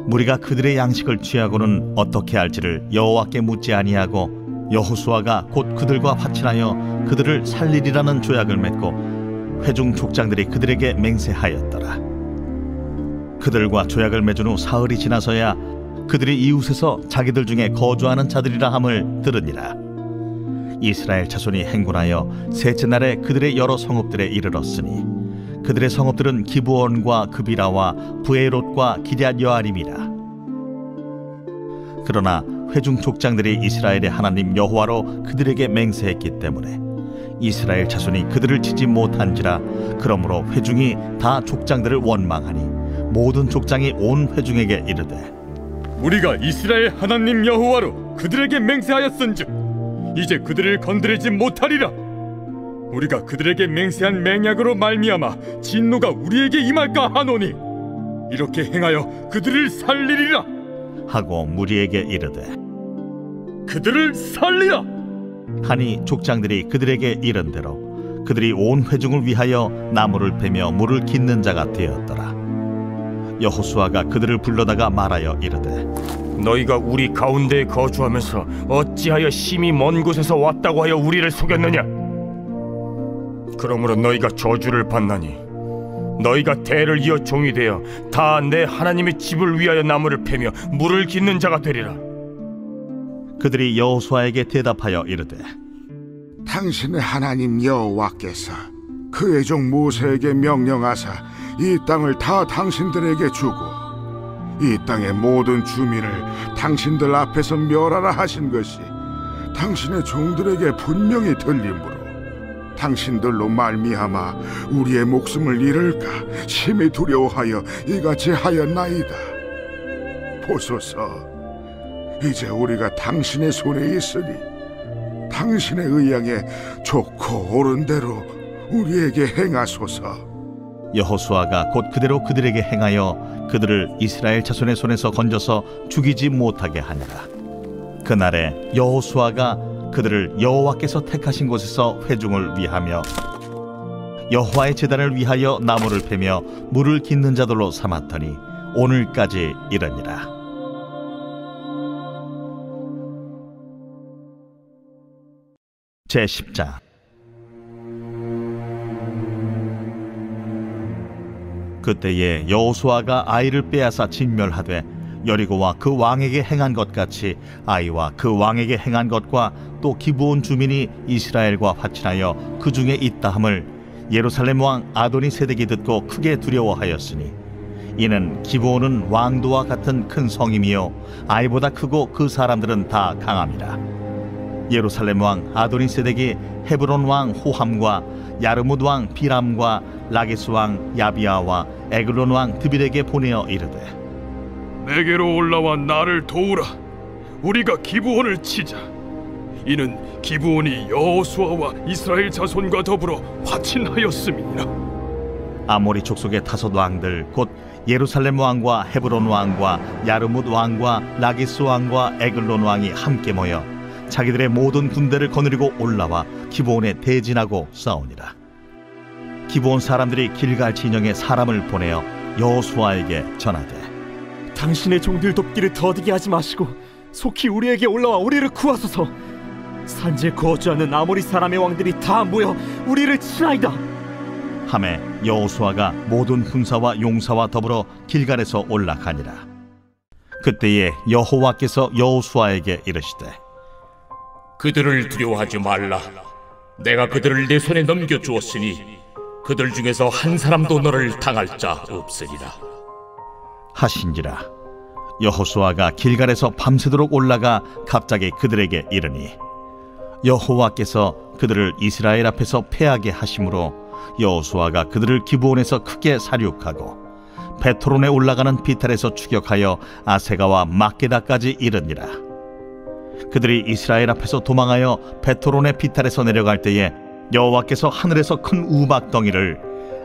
무리가 그들의 양식을 취하고는 어떻게 할지를 여호와께 묻지 아니하고 여호수아가 곧 그들과 화친하여 그들을 살리리라는 조약을 맺고 회중 족장들이 그들에게 맹세하였더라. 그들과 조약을 맺은 후 사흘이 지나서야 그들이 이웃에서 자기들 중에 거주하는 자들이라 함을 들으니라. 이스라엘 자손이 행군하여 셋째 날에 그들의 여러 성읍들에 이르렀으니 그들의 성읍들은 기브온과 그비라와 부에롯과 기럇 여아림이라. 그러나 회중 족장들이 이스라엘의 하나님 여호와로 그들에게 맹세했기 때문에 이스라엘 자손이 그들을 치지 못한지라. 그러므로 회중이 다 족장들을 원망하니 모든 족장이 온 회중에게 이르되 우리가 이스라엘 하나님 여호와로 그들에게 맹세하였은즉 이제 그들을 건드리지 못하리라. 우리가 그들에게 맹세한 맹약으로 말미암아 진노가 우리에게 임할까 하노니 이렇게 행하여 그들을 살리리라 하고 무리에게 이르되 그들을 살리라 하니 족장들이 그들에게 이른 대로 그들이 온 회중을 위하여 나무를 베며 물을 깃는 자가 되었더라. 여호수아가 그들을 불러다가 말하여 이르되 너희가 우리 가운데에 거주하면서 어찌하여 심히 먼 곳에서 왔다고 하여 우리를 속였느냐? 그러므로 너희가 저주를 받나니 너희가 대를 이어 종이 되어 다 내 하나님의 집을 위하여 나무를 패며 물을 깃는 자가 되리라. 그들이 여호수아에게 대답하여 이르되 당신의 하나님 여호와께서 그의 종 모세에게 명령하사 이 땅을 다 당신들에게 주고 이 땅의 모든 주민을 당신들 앞에서 멸하라 하신 것이 당신의 종들에게 분명히 들리므로 당신들로 말미암아 우리의 목숨을 잃을까 심히 두려워하여 이같이 하였나이다. 보소서, 이제 우리가 당신의 손에 있으니 당신의 의향에 좋고 옳은 대로 우리에게 행하소서. 여호수아가 곧 그대로 그들에게 행하여 그들을 이스라엘 자손의 손에서 건져서 죽이지 못하게 하니라. 그날에 여호수아가 그들을 여호와께서 택하신 곳에서 회중을 위하며 여호와의 제단을 위하여 나무를 패며 물을 깃는 자들로 삼았더니 오늘까지 이르니라. 제10장. 그때에 여호수아가 아이를 빼앗아 진멸하되 여리고와 그 왕에게 행한 것 같이 아이와 그 왕에게 행한 것과 또 기브온 주민이 이스라엘과 화친하여 그 중에 있다 함을 예루살렘 왕 아도니세덱이 듣고 크게 두려워하였으니 이는 기브온은 왕도와 같은 큰 성임이요 아이보다 크고 그 사람들은 다 강함이라. 예루살렘 왕 아도니세덱이 헤브론 왕 호함과 야르뭇 왕 비람과 라게스 왕 야비아와 에글론 왕 드빌에게 보내어 이르되 내게로 올라와 나를 도우라. 우리가 기브온을 치자. 이는 기브온이 여호수아와 이스라엘 자손과 더불어 화친하였음이니라. 아모리 족속의 다섯 왕들 곧 예루살렘 왕과 헤브론 왕과 야르뭇 왕과 라게스 왕과 에글론 왕이 함께 모여 자기들의 모든 군대를 거느리고 올라와 기브온에 대진하고 싸우니라. 기브온 사람들이 길갈 진영에 사람을 보내어 여호수아에게 전하되 당신의 종들 돕기를 더디게 하지 마시고 속히 우리에게 올라와 우리를 구하소서. 산지에 거주하는 아모리 사람의 왕들이 다 모여 우리를 치나이다. 하매 여호수아가 모든 군사와 용사와 더불어 길갈에서 올라가니라. 그때에 여호와께서 여호수아에게 이르시되 그들을 두려워하지 말라. 내가 그들을 내 손에 넘겨주었으니 그들 중에서 한 사람도 너를 당할 자 없으리라 하신지라. 여호수아가 길갈에서 밤새도록 올라가 갑자기 그들에게 이르니 여호와께서 그들을 이스라엘 앞에서 패하게 하심으로 여호수아가 그들을 기브온에서 크게 사륙하고 베토론에 올라가는 비탈에서 추격하여 아세가와 막게다까지 이르니라. 그들이 이스라엘 앞에서 도망하여 베토론의 비탈에서 내려갈 때에 여호와께서 하늘에서 큰 우박덩이를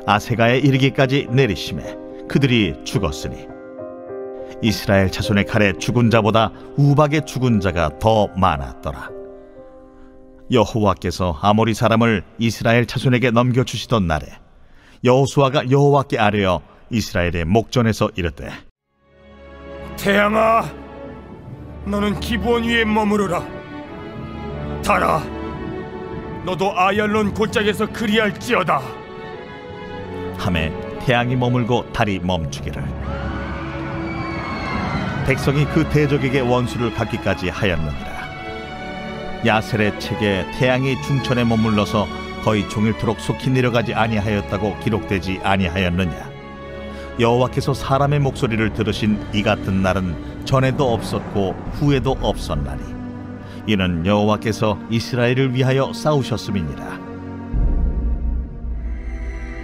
아세가에 이르기까지 내리심에 그들이 죽었으니 이스라엘 자손의 칼에 죽은 자보다 우박에 죽은 자가 더 많았더라. 여호와께서 아모리 사람을 이스라엘 자손에게 넘겨주시던 날에 여호수아가 여호와께 아뢰어 이스라엘의 목전에서 이르되 태양아, 너는 기브온 위에 머무르라. 달아, 너도 아얄론 골짜기에서 그리할지어다. 하매 태양이 머물고 달이 멈추기를 백성이 그 대적에게 원수를 갚기까지 하였느니라. 야셀의 책에 태양이 중천에 머물러서 거의 종일토록 속히 내려가지 아니하였다고 기록되지 아니하였느냐. 여호와께서 사람의 목소리를 들으신 이 같은 날은 전에도 없었고 후에도 없었나니 이는 여호와께서 이스라엘을 위하여 싸우셨음이니라.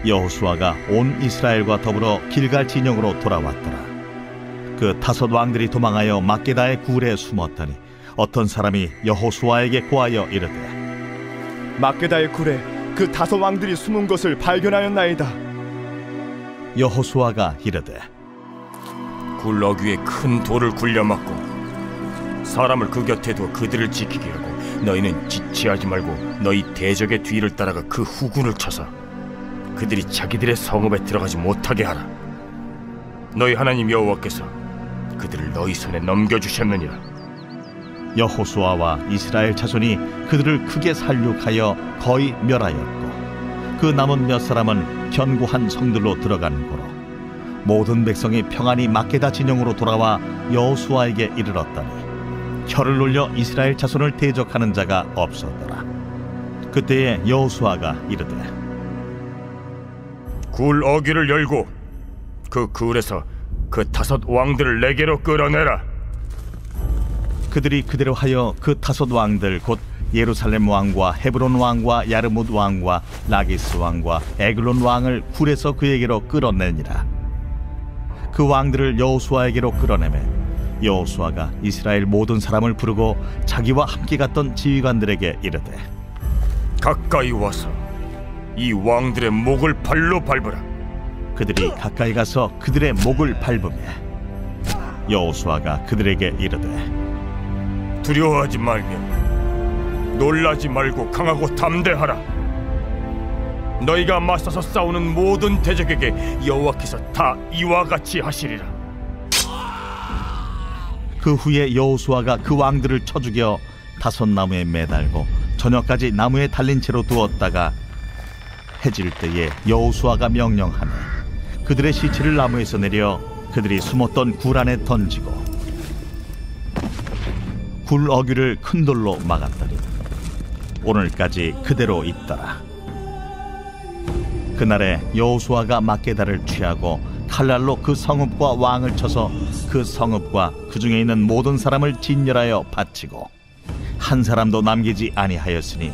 여호수아가 온 이스라엘과 더불어 길갈 진영으로 돌아왔더라. 그 다섯 왕들이 도망하여 막게다의 굴에 숨었더니 어떤 사람이 여호수아에게 고하여 이르되 막게다의 굴에 그 다섯 왕들이 숨은 것을 발견하였나이다. 여호수아가 이르되 굴 어귀에 큰 돌을 굴려막고 사람을 그 곁에 두어 그들을 지키게 하고 너희는 지체하지 말고 너희 대적의 뒤를 따라가 그 후군을 쳐서 그들이 자기들의 성읍에 들어가지 못하게 하라. 너희 하나님 여호와께서 그들을 너희 손에 넘겨주셨느니라. 여호수아와 이스라엘 자손이 그들을 크게 살육하여 거의 멸하였고 그 남은 몇 사람은 견고한 성들로 들어간 고로 모든 백성이 평안히 막게다 진영으로 돌아와 여호수아에게 이르렀더니 혀를 놀려 이스라엘 자손을 대적하는 자가 없었더라. 그때에 여호수아가 이르되 굴 어귀를 열고 그 굴에서 그 5 왕들을 내게로 끌어내라. 그들이 그대로 하여 그 5 왕들 곧 예루살렘 왕과 헤브론 왕과 야르뭇 왕과 라기스 왕과 에글론 왕을 굴에서 그에게로 끌어내니라. 그 왕들을 여호수아에게로 끌어내매 여호수아가 이스라엘 모든 사람을 부르고 자기와 함께 갔던 지휘관들에게 이르되 가까이 와서 이 왕들의 목을 발로 밟으라. 그들이 가까이 가서 그들의 목을 밟으며 여호수아가 그들에게 이르되 두려워하지 말며 놀라지 말고 강하고 담대하라. 너희가 맞서서 싸우는 모든 대적에게 여호와께서 다 이와 같이 하시리라. 그 후에 여호수아가 그 왕들을 쳐 죽여 5 나무에 매달고 저녁까지 나무에 달린 채로 두었다가 해질 때에 여호수아가 명령하며 그들의 시체를 나무에서 내려 그들이 숨었던 굴 안에 던지고 굴 어귀를 큰 돌로 막았더니 오늘까지 그대로 있더라. 그날에 여호수아가 막게다를 취하고 칼날로 그 성읍과 왕을 쳐서 그 성읍과 그 중에 있는 모든 사람을 진멸하여 바치고 한 사람도 남기지 아니하였으니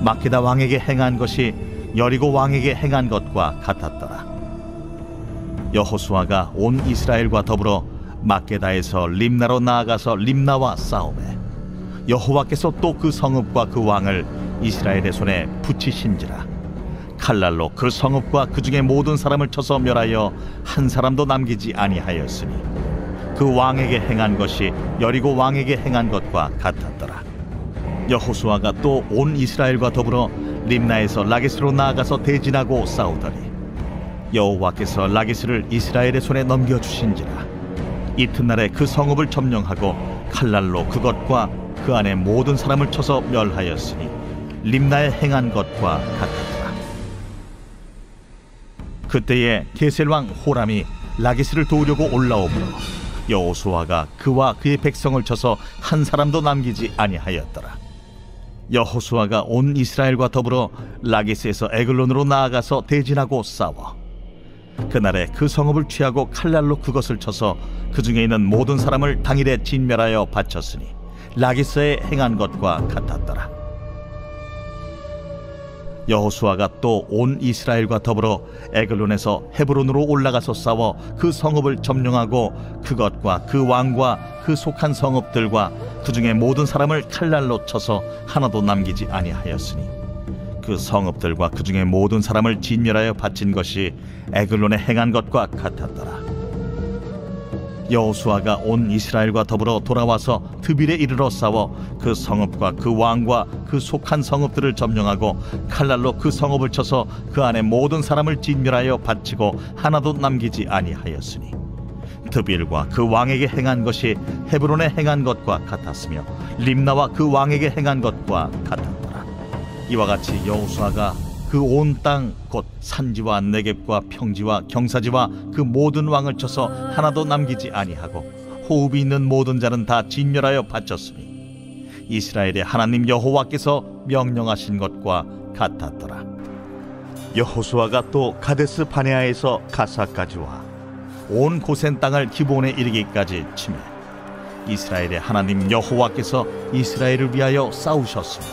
막게다 왕에게 행한 것이 여리고 왕에게 행한 것과 같았더라. 여호수아가 온 이스라엘과 더불어 막게다에서 림나로 나아가서 림나와 싸우매 여호와께서 또 그 성읍과 그 왕을 이스라엘의 손에 붙이신지라. 칼날로 그 성읍과 그 중에 모든 사람을 쳐서 멸하여 한 사람도 남기지 아니하였으니 그 왕에게 행한 것이 여리고 왕에게 행한 것과 같았더라. 여호수아가 또 온 이스라엘과 더불어 림나에서 라기스로 나아가서 대진하고 싸우더니 여호와께서 라기스를 이스라엘의 손에 넘겨주신지라. 이튿날에 그 성읍을 점령하고 칼날로 그것과 그 안에 모든 사람을 쳐서 멸하였으니 림나에 행한 것과 같았더라. 그때에 게셀 왕 호람이 라기스를 도우려고 올라오므로 여호수아가 그와 그의 백성을 쳐서 한 사람도 남기지 아니하였더라. 여호수아가 온 이스라엘과 더불어 라기스에서 에글론으로 나아가서 대진하고 싸워 그날에 그 성읍을 취하고 칼날로 그것을 쳐서 그 중에 있는 모든 사람을 당일에 진멸하여 바쳤으니 라기스에 행한 것과 같았더라. 여호수아가 또 온 이스라엘과 더불어 에글론에서 헤브론으로 올라가서 싸워 그 성읍을 점령하고 그것과 그 왕과 그 속한 성읍들과 그 중에 모든 사람을 칼날로 쳐서 하나도 남기지 아니하였으니 그 성읍들과 그 중에 모든 사람을 진멸하여 바친 것이 에글론에 행한 것과 같았더라. 여호수아가 온 이스라엘과 더불어 돌아와서 드빌에 이르러 싸워 그 성읍과 그 왕과 그 속한 성읍들을 점령하고 칼날로 그 성읍을 쳐서 그 안에 모든 사람을 진멸하여 바치고 하나도 남기지 아니하였으니 드빌과 그 왕에게 행한 것이 헤브론에 행한 것과 같았으며 림나와 그 왕에게 행한 것과 같았더라. 이와 같이 여호수아가 그 온 땅 곧 산지와 네겝과 평지와 경사지와 그 모든 왕을 쳐서 하나도 남기지 아니하고 호흡이 있는 모든 자는 다 진멸하여 바쳤으니 이스라엘의 하나님 여호와께서 명령하신 것과 같았더라. 여호수아가 또 가데스 바네아에서 가사까지 와 온 고센 땅을 기브온에 이르기까지 치매 이스라엘의 하나님 여호와께서 이스라엘을 위하여 싸우셨으며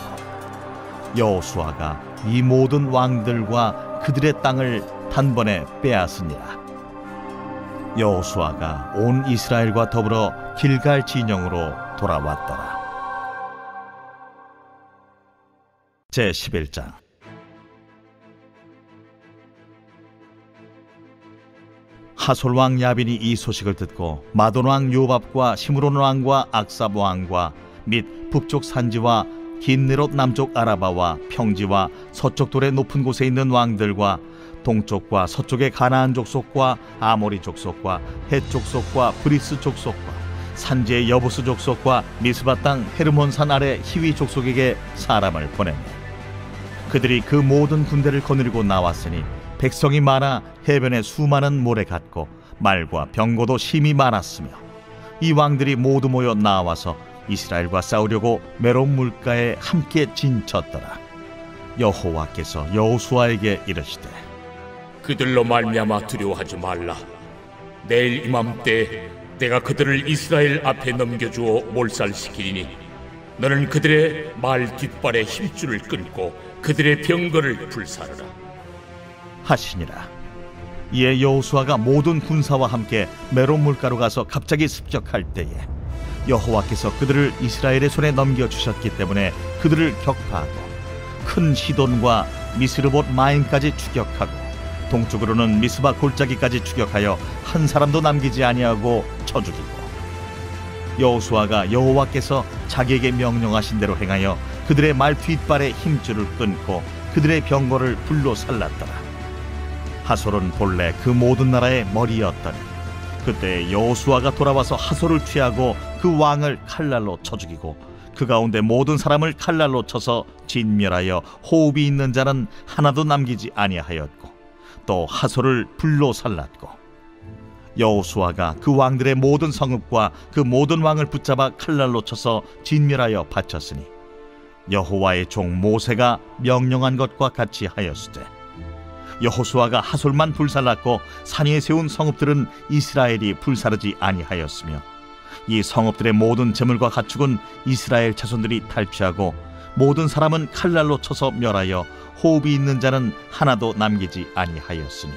여호수아가 이 모든 왕들과 그들의 땅을 단번에 빼앗으니라. 여호수아가 온 이스라엘과 더불어 길갈 진영으로 돌아왔더라. 제11장. 하솔 왕 야빈이 이 소식을 듣고 마돈 왕 요밥과 시므론 왕과 악삽 왕과 및 북쪽 산지와 긴네롯 남쪽 아라바와 평지와 서쪽 돌의 높은 곳에 있는 왕들과 동쪽과 서쪽의 가나안 족속과 아모리 족속과 헷 족속과 브리스 족속과 산지의 여부스 족속과 미스바 땅 헤르몬산 아래 히위 족속에게 사람을 보내매 그들이 그 모든 군대를 거느리고 나왔으니 백성이 많아 해변에 수많은 모래 같고 말과 병거도 심히 많았으며 이 왕들이 모두 모여 나와서 이스라엘과 싸우려고 메론 물가에 함께 진쳤더라. 여호와께서 여호수아에게 이르시되 그들로 말미암아 두려워하지 말라. 내일 이맘때 내가 그들을 이스라엘 앞에 넘겨주어 몰살시키리니 너는 그들의 말 뒷발에 힘줄을 끊고 그들의 병거를 불사르라 하시니라. 이에 여호수아가 모든 군사와 함께 메론 물가로 가서 갑자기 습격할 때에 여호와께서 그들을 이스라엘의 손에 넘겨주셨기 때문에 그들을 격파하고 큰 시돈과 미스르봇 마임까지 추격하고 동쪽으로는 미스바 골짜기까지 추격하여 한 사람도 남기지 아니하고 쳐 죽이고 여호수아가 여호와께서 자기에게 명령하신 대로 행하여 그들의 말 뒷발에 힘줄을 끊고 그들의 병거를 불로 살랐더라. 하솔은 본래 그 모든 나라의 머리였더니 그때 여호수아가 돌아와서 하솔을 취하고 그 왕을 칼날로 쳐 죽이고 그 가운데 모든 사람을 칼날로 쳐서 진멸하여 호흡이 있는 자는 하나도 남기지 아니하였고 또 하솔을 불로 살랐고 여호수아가 그 왕들의 모든 성읍과 그 모든 왕을 붙잡아 칼날로 쳐서 진멸하여 바쳤으니 여호와의 종 모세가 명령한 것과 같이 하였으되 여호수아가 하솔만 불살랐고 산 위에 세운 성읍들은 이스라엘이 불사르지 아니하였으며 이 성읍들의 모든 재물과 가축은 이스라엘 자손들이 탈취하고 모든 사람은 칼날로 쳐서 멸하여 호흡이 있는 자는 하나도 남기지 아니하였으니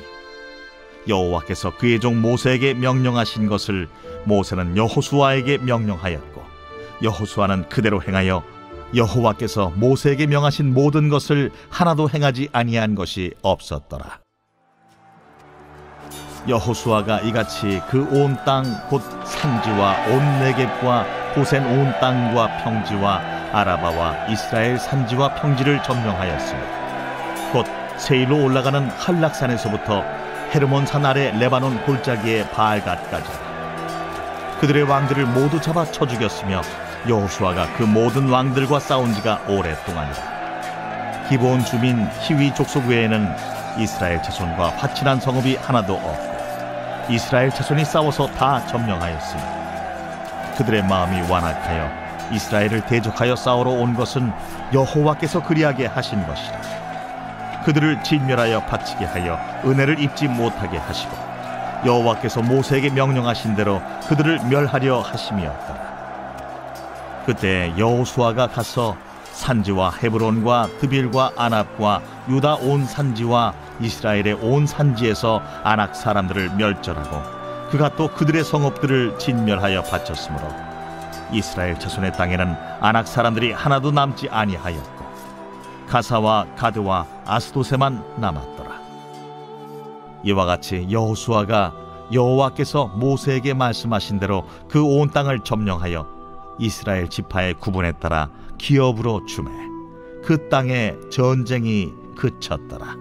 여호와께서 그의 종 모세에게 명령하신 것을 모세는 여호수아에게 명령하였고 여호수아는 그대로 행하여 여호와께서 모세에게 명하신 모든 것을 하나도 행하지 아니한 것이 없었더라. 여호수아가 이같이 그 온 땅 곧 산지와 온 네겝과 고센 온 땅과 평지와 아라바와 이스라엘 산지와 평지를 점령하였으며 곧 세일로 올라가는 한락산에서부터 헤르몬산 아래 레바논 골짜기의 바알갓까지 그들의 왕들을 모두 잡아 쳐 죽였으며 여호수아가 그 모든 왕들과 싸운 지가 오랫동안이라. 기브온 주민 히위 족속 외에는 이스라엘 자손과 화친한 성읍이 하나도 없고 이스라엘 자손이 싸워서 다 점령하였으니 그들의 마음이 완악하여 이스라엘을 대적하여 싸우러 온 것은 여호와께서 그리하게 하신 것이라. 그들을 진멸하여 바치게 하여 은혜를 입지 못하게 하시고 여호와께서 모세에게 명령하신 대로 그들을 멸하려 하심이었더라. 그때 여호수아가 가서 산지와 헤브론과 드빌과 아납과 유다 온 산지와 이스라엘의 온 산지에서 아낙 사람들을 멸절하고 그가 또 그들의 성읍들을 진멸하여 바쳤으므로 이스라엘 자손의 땅에는 아낙 사람들이 하나도 남지 아니하였고 가사와 가드와 아스도세만 남았더라. 이와 같이 여호수아가 여호와께서 모세에게 말씀하신 대로 그 온 땅을 점령하여 이스라엘 지파의 구분에 따라 기업으로 주매 그 땅에 전쟁이 그쳤더라.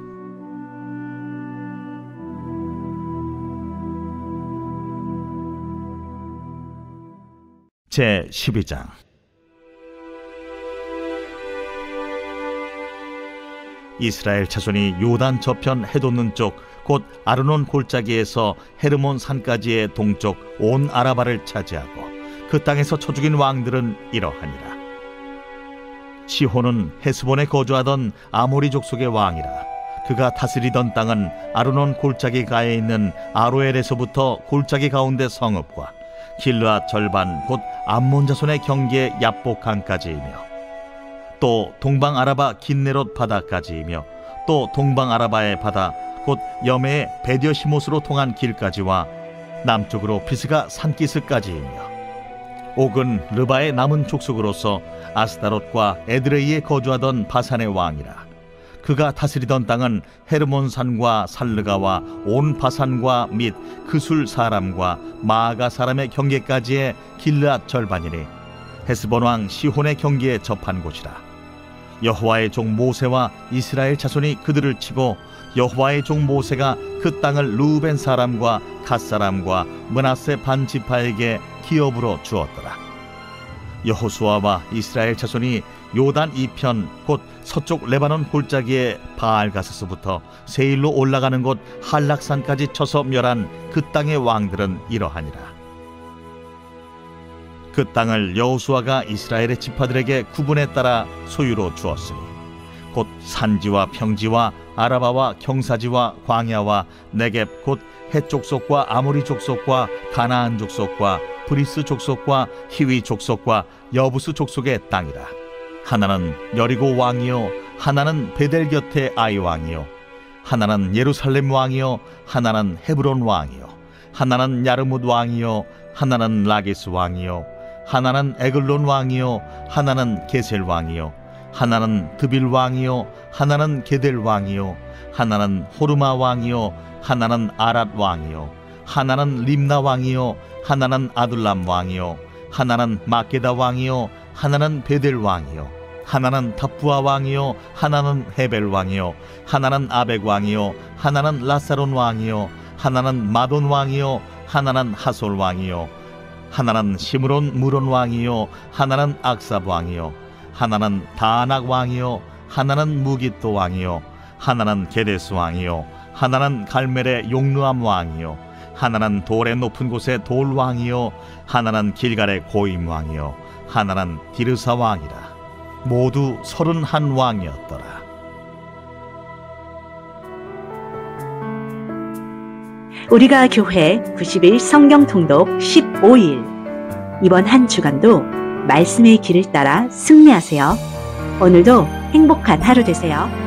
제 12장. 이스라엘 자손이 요단 저편 해돋는 쪽 곧 아르논 골짜기에서 헤르몬 산까지의 동쪽 온 아라바를 차지하고 그 땅에서 쳐 죽인 왕들은 이러하니라. 시혼은 헤스본에 거주하던 아모리 족속의 왕이라. 그가 다스리던 땅은 아르논 골짜기 가에 있는 아로엘에서부터 골짜기 가운데 성읍과 길르앗 절반 곧 암몬 자손의 경계 야복강까지이며 또 동방 아라바 긴네롯 바다까지이며 또 동방 아라바의 바다 곧 여메의 베디어시못으로 통한 길까지와 남쪽으로 비스가 산기스까지이며 옥은 르바의 남은 족속으로서 아스다롯과 에드레이에 거주하던 바산의 왕이라. 그가 다스리던 땅은 헤르몬산과 살르가와 온 바산과 및 그술 사람과 마아가 사람의 경계까지의 길르앗 절반이니 헤스본 왕 시혼의 경계에 접한 곳이라. 여호와의 종 모세와 이스라엘 자손이 그들을 치고 여호와의 종 모세가 그 땅을 루벤 사람과 갓 사람과 므낫세 반 지파에게 기업으로 주었더라. 여호수아와 이스라엘 자손이 요단 이편 곧 서쪽 레바논 골짜기의 바알가스스부터 세일로 올라가는 곳 한락산까지 쳐서 멸한 그 땅의 왕들은 이러하니라. 그 땅을 여호수아가 이스라엘의 지파들에게 구분에 따라 소유로 주었으니 곧 산지와 평지와 아라바와 경사지와 광야와 네겝 곧 헷 족속과 아모리 족속과 가나안 족속과 브리스 족속과 히위 족속과 여부스 족속의 땅이라. 하나는 여리고 왕이요 하나는 베델 곁의 아이 왕이요 하나는 예루살렘 왕이요 하나는 헤브론 왕이요 하나는 야르뭇 왕이요 하나는 라게스 왕이요 하나는 에글론 왕이요 하나는 게셀 왕이요 하나는 드빌 왕이요 하나는 게델 왕이요 하나는 호르마 왕이요 하나는 아랏 왕이요 하나는 림나 왕이요 하나는 아둘람 왕이요 하나는 마게다 왕이요 하나는 베델 왕이요 하나는 답부아 왕이요 하나는 헤벨 왕이요 하나는 아벡 왕이요 하나는 라사론 왕이요 하나는 마돈 왕이요 하나는 하솔 왕이요 하나는 시므론 무론 왕이요 하나는 악삽 왕이요 하나는 다아낙 왕이요 하나는 무깃도 왕이요 하나는 게데스 왕이요 하나는 갈멜의 용르암 왕이요 하나는 돌의 높은 곳의 돌 왕이요 하나는 길갈의 고임 왕이요 하나는 디르사 왕이라. 모두 31 왕이었더라. 우리가 교회 90일 성경 통독 15일. 이번 한 주간도 말씀의 길을 따라 승리하세요. 오늘도 행복한 하루 되세요.